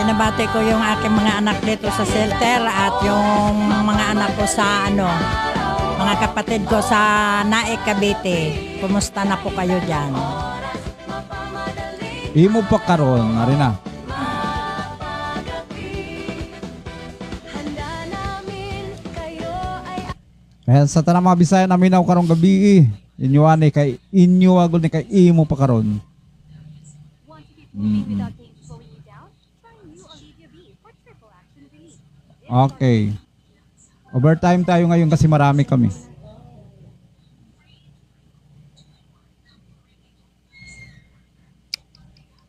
S9: Dinabati ko yung aking mga anak dito sa shelter at yung mga anak ko sa mga kapatid ko sa Naik, Cavite. Kumusta na po kayo dyan?
S1: Imo pa karon, arena. Kaya sa tanang mga Bisaya namin ako karong gabi, inyo ani kay inyo agol ni kay imo pa karon. Okay. Overtime tayo ngayon kasi marami kami.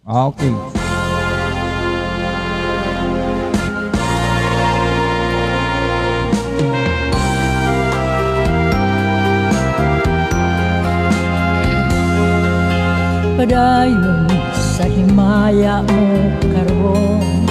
S1: Okay.
S9: Padayon sa himaya mo karon,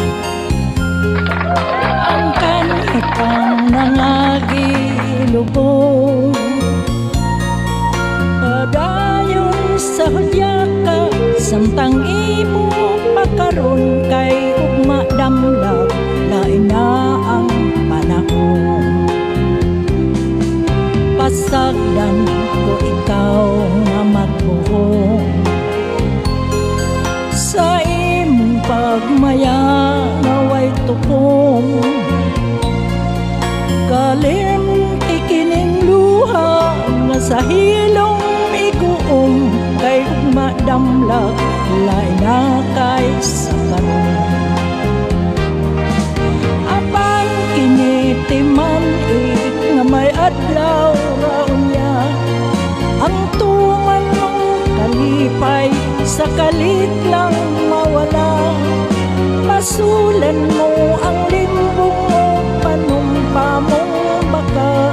S9: Dahilong iguong kay madamlag lain na kay sa karon. Abang kinitiman nga may adlaw raon niya, ang tuman mong kalipay sa kalit lang mawala. Masulan mo ang limbong mo, panumpa mong baka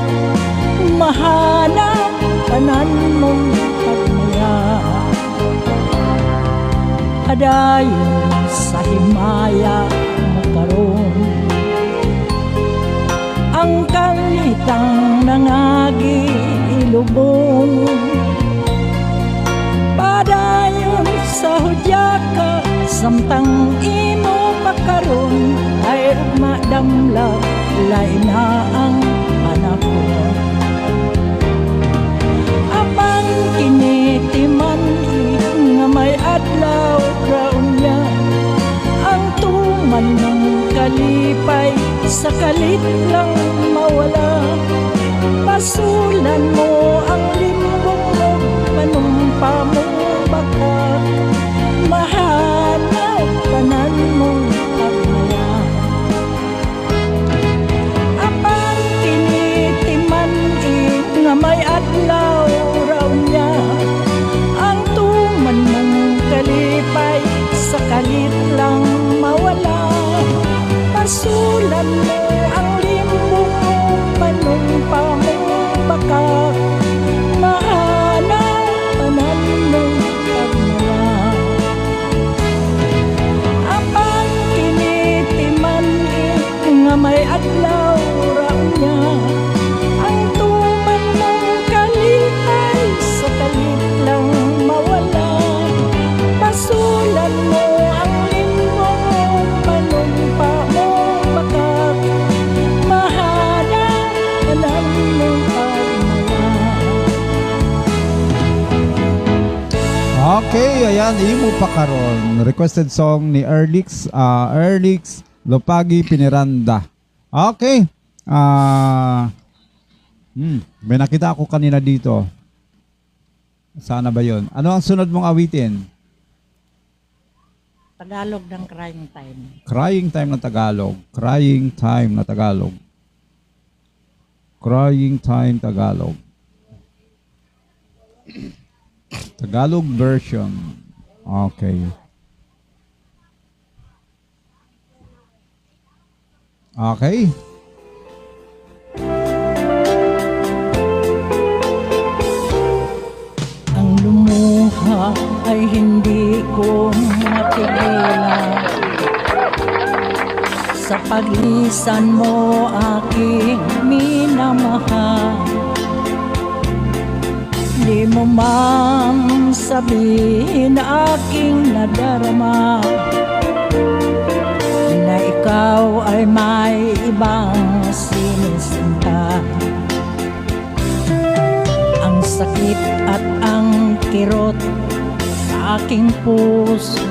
S9: mahanap tanan mong pagmaya. Adayon sa himaya makaroon, ang kalitang nangagi ilubong. Padayon sa hudyaka samtang imo makaroon, ay madamla lain na ang panahon. Abang kinitiman nga may adlaw raon niya, ang tuman ng kalipay sa kalit lang mawala. Pasulan mo ang limbong mo, panumpa mo baka mahanap tanan mong pagmaya. Apang kinitiman nga may adlaw raw niya, ang tuman ng kalipay sa kalit lang mawala. Pasulan mo ang limbong mo, panumpa mo baka mahanap tanan mong pagmaya. Apang kinitiman nga may adlaw raw niya, ang tuman ng kalipay sa kalit lang mawala. Pasulan mo ang limbong mo, panumpa mo baka mahanap tanan mong pagmaya.
S1: Okay, ayan, imo pa karon. Requested song ni Erlix Lopagi Piniranda. Okay. May nakita ako kanina dito. Sana ba 'yon? Ano ang sunod mong awitin?
S9: Tagalog ng Crying Time.
S1: Crying Time na Tagalog. Crying Time na Tagalog. Crying Time Tagalog. Tagalog version. Okay. Okay.
S9: Ang lumuha ay hindi ko matigilan, sa paglisan mo aking minamahal. Di mo man sabihin aking nadarama na ikaw ay may ibang sinisinta. Ang sakit at ang kirot sa aking puso,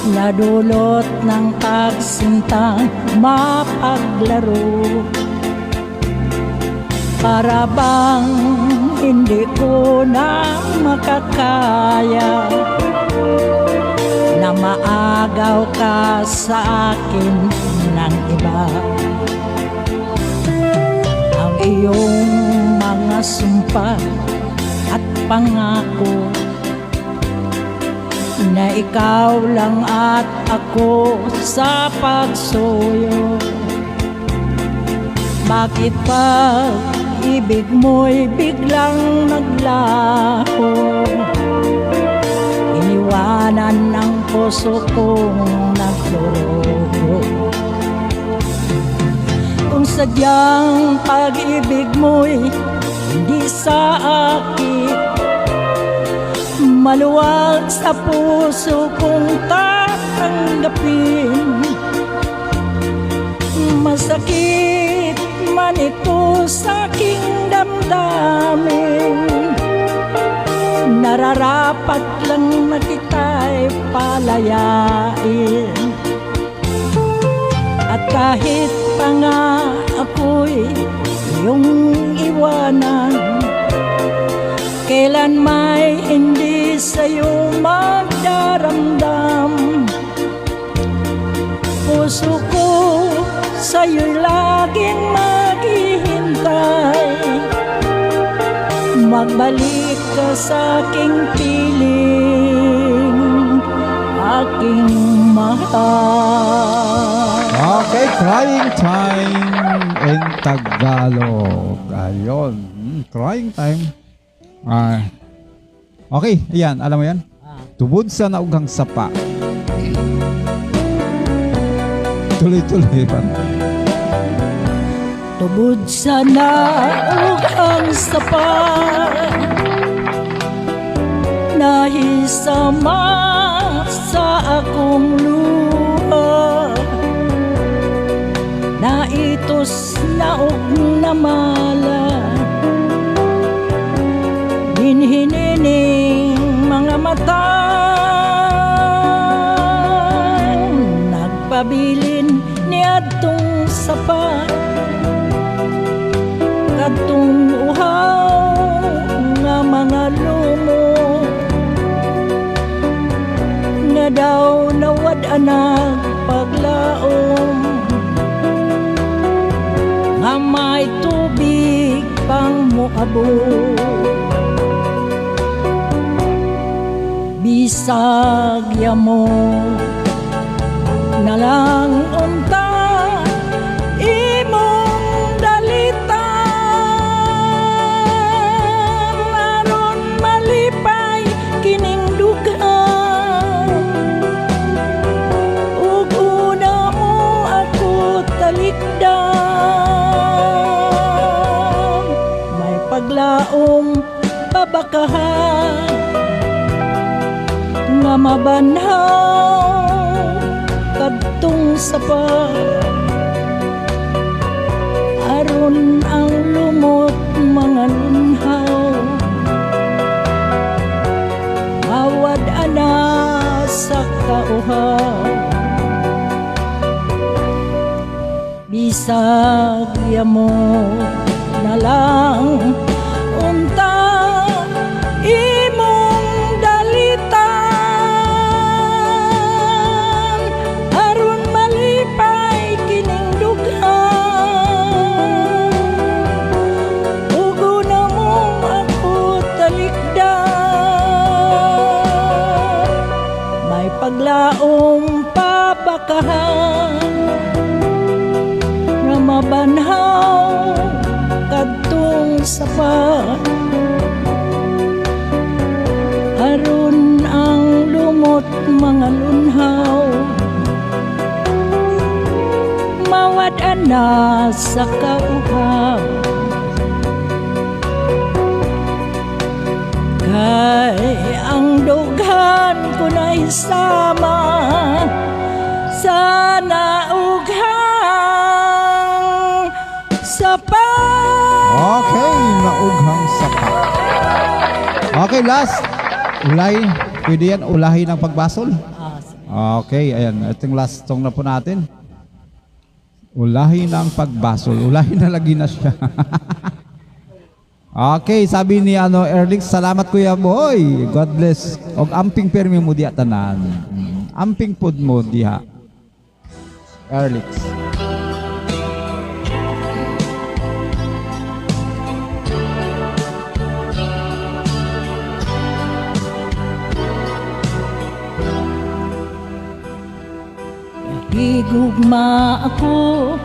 S9: nadulot ng pagsintang mapaglaro. Para bang hindi ko na makakaya na maagaw ka sa akin ng iba. Ang iyong mga sumpa at pangako na ikaw lang at ako sa pagsuyo. Bakit pa ibig mo'y biglang naglaho? Iniwanan ng puso kong nagdurugo. Kung sadyang pag-ibig mo'y hindi sa akin, maluwag sa puso kong tatanggapin. Masakit man ito sa aking damdamin, nararapat lang na kita'y palayain. At kahit pa nga ako'y iyong iwanan, Kailan may hindi sa'yo magdaramdam. Puso ko sa'yo'y laging maghihintay. Magbalik ka sa aking piling, aking mahal.
S1: Okay, crying time in Tagalog. Ayun, crying time. Okay, ayan, alam mo yan? Tubod sa naughang sapa. Tuloy-tuloy pa.
S9: Tubod sa naughang sapa, nahisama sa akong luha. Naitos naog na mala, hinhinining mga mata. Nagpabilin ni adtong sapa, kadtong uhaw nga mga lumo. Na daw nawad anak paglaom, nga may tubig pang muabot. Bisag yamo na lang unta imong dalitan, aron malipay kining dugan. Ug una mo ako talikdan, may paglaom babakahan nga mabanhaw kadtong sapa. Aron ang lumot mga lunhaw, awad ana sa kauhaw. Bisag yamo na lang unta imong dalitan, aron malipay kining dughan. Ugo na mo ako talikdan, may paglaom pabakahan nga mabanhaw kadtong sapa. Aron ang lumot mga lunhaw, mawad ana sa kauhaw. Kay ang dughan ko na isama sa naughang sapa.
S1: Okay, naughang sapa. Okay, last. Ulay. Pwede yan, ulahi ng pagbasol. Okay, ayan. Itong last song na po natin. Ulahi ng pagbasol. Ulahi na lagi na siya. Okay, sabi ni Erlix, salamat kuya boy. God bless. Og amping permi mo diha tanan. Amping pod mo diha. Erlix.
S9: Higugma ako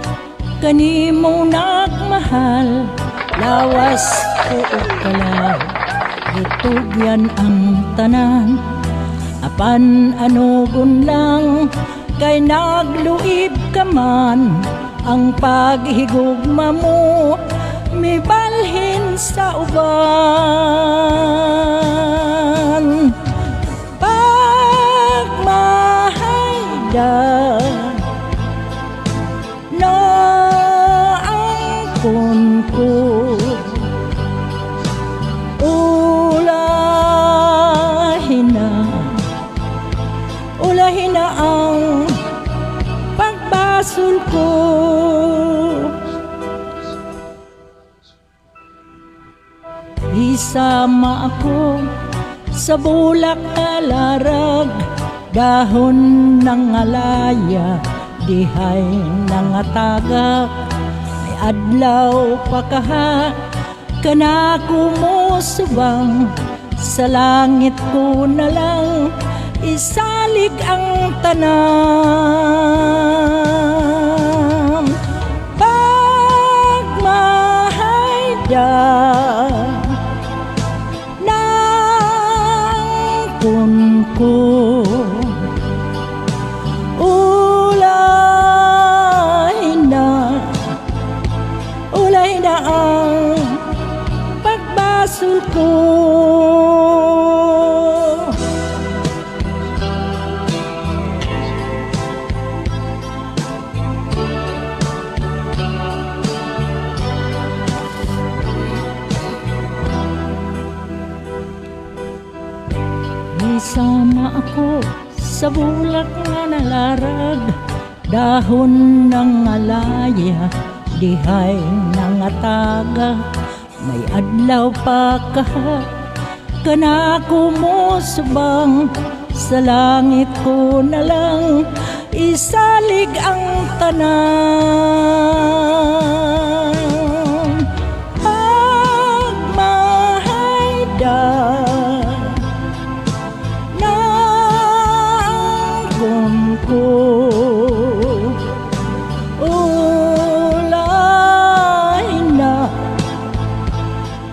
S9: kanimo nagmahal, lawas tuog kala, gitugyan ang tanan. Apan anugon lang kay nagluib ka man, ang paghigugma mo mibalhin sa uban. Pagmahayda no angkon ko, ulahin na ang pagbasol ko. isama ako sa bulak alarag, dahon ng alaya, dihay ng atagak. May adlaw pa kaha, kana kumusubang, sa langit ko na lang isalig ang tanan. Pagmahayda ng kunko, ulay na ang pagbasol ko. Isama ako sa bulak nga nalarag, dahon ng alaya, dihay ng ataga. May adlaw pa kaha, kana kumusubang, sa langit ko na lang isalig ang tanan. Pagmahayda ng kunko,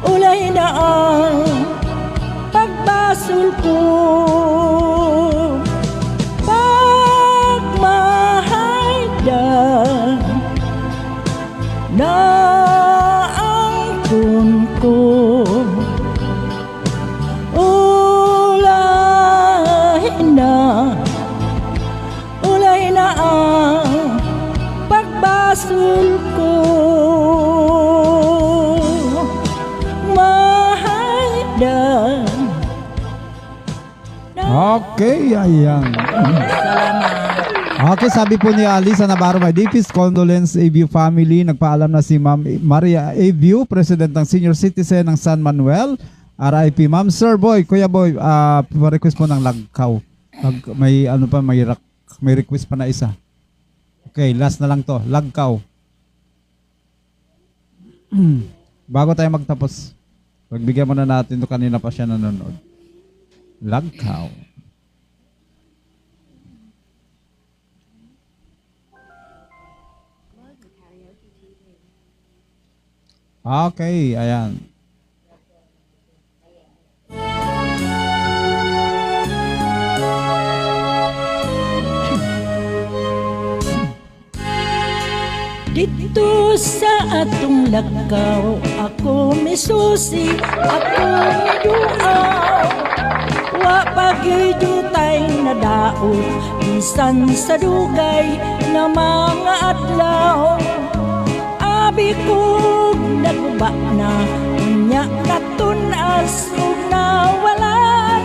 S9: ulay na ang pagbasol ko. Pagmahayda na ang kunko, ulay na ang pagbasol ko.
S1: Okay, ayan.
S9: Salamat.
S1: Okay, sabi po ni Ali sa Navarro, my deepest condolence AView family. Nagpaalam na si Ma'am Maria AView, President ng Senior Citizen ng San Manuel. RIP. Ma'am Sir Boy, Kuya Boy, request po ng lagkaw. May ano pa, may request pa na isa. Okay, last na lang to. Lagkaw. Bago tayo magtapos, pagbigyan muna natin to, kanina pa siya nanonood. Lagkaw. Okay, ayan.
S9: Dito sa atong lagkaw, ako misusi, ako miduaw. Wa pagyudutay na daot, bisan sa dugay na mga adlaw. Abi ko naguba na, unya natunas ug nawala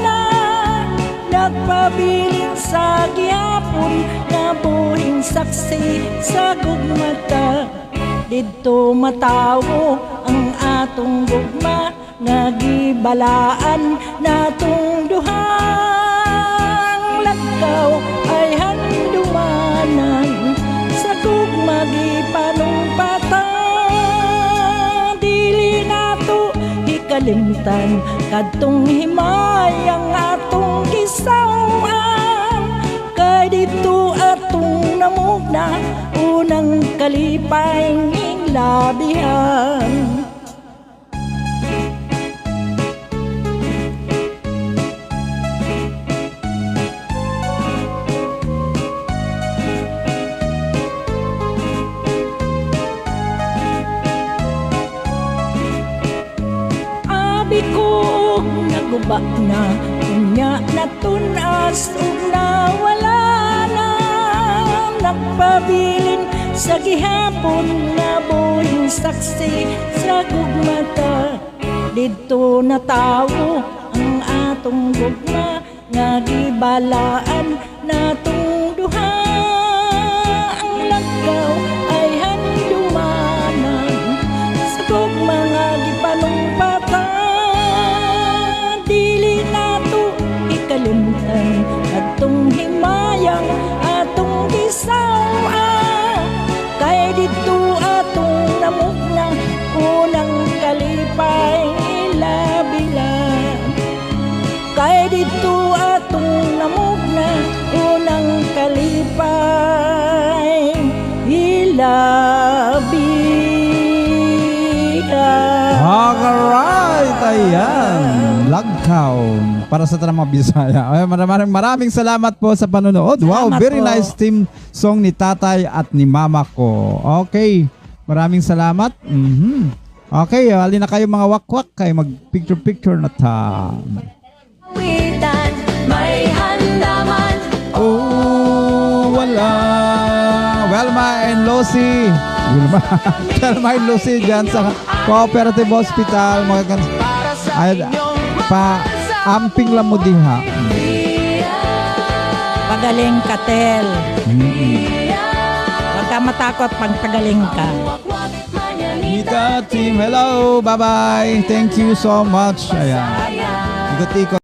S9: na. Nagpabilin sa gihapon, nabuhing saksi sa gugmata. Dito matawo ang atong gugma, nagibalaan natong duhang lagkaw ay handumanan sa gugma gipanumpatan. Dili nato ikalimtan kadtong himay ang atong gisawan, kay dito atong namugna unang kalipay ning labihan. Ko naguba na, unya natunas ug nawala na. Nagpabilin sa gihapon, nabuhing saksi sa gugmata. Dito natawo ang atong gugma, nga gibalaan natong duha. Ang lagkaw ay handumanan sa gugma nga gipanumpatan. Kay dito atong namugna, unang kalipay ilabilan. Kay dito atong namugna, unang kalipay ilabilan.
S1: Alright, ayan. Lagkaw. Para sa tanang mga Bisaya. Ay, maraming salamat po sa panonood. Wow,
S9: Salamat
S1: very
S9: po.
S1: nice team song ni tatay at ni mama ko. Okay, maraming salamat. Okay, halina kayo mga wakwak. Kayo mag-picture-picture na ta.
S8: Awitan, may handaman.
S1: Oh, wala. Welma and Lucy. Welma and Lucy dyan sa Cooperative Hospital. Ay, amping lang mo diha.
S9: Pagaling ka, Tel. Huwag ka matakot pag pagaling ka.
S1: Mika team, hello, bye-bye. Thank you so much. Ayan. Ikot-ikot.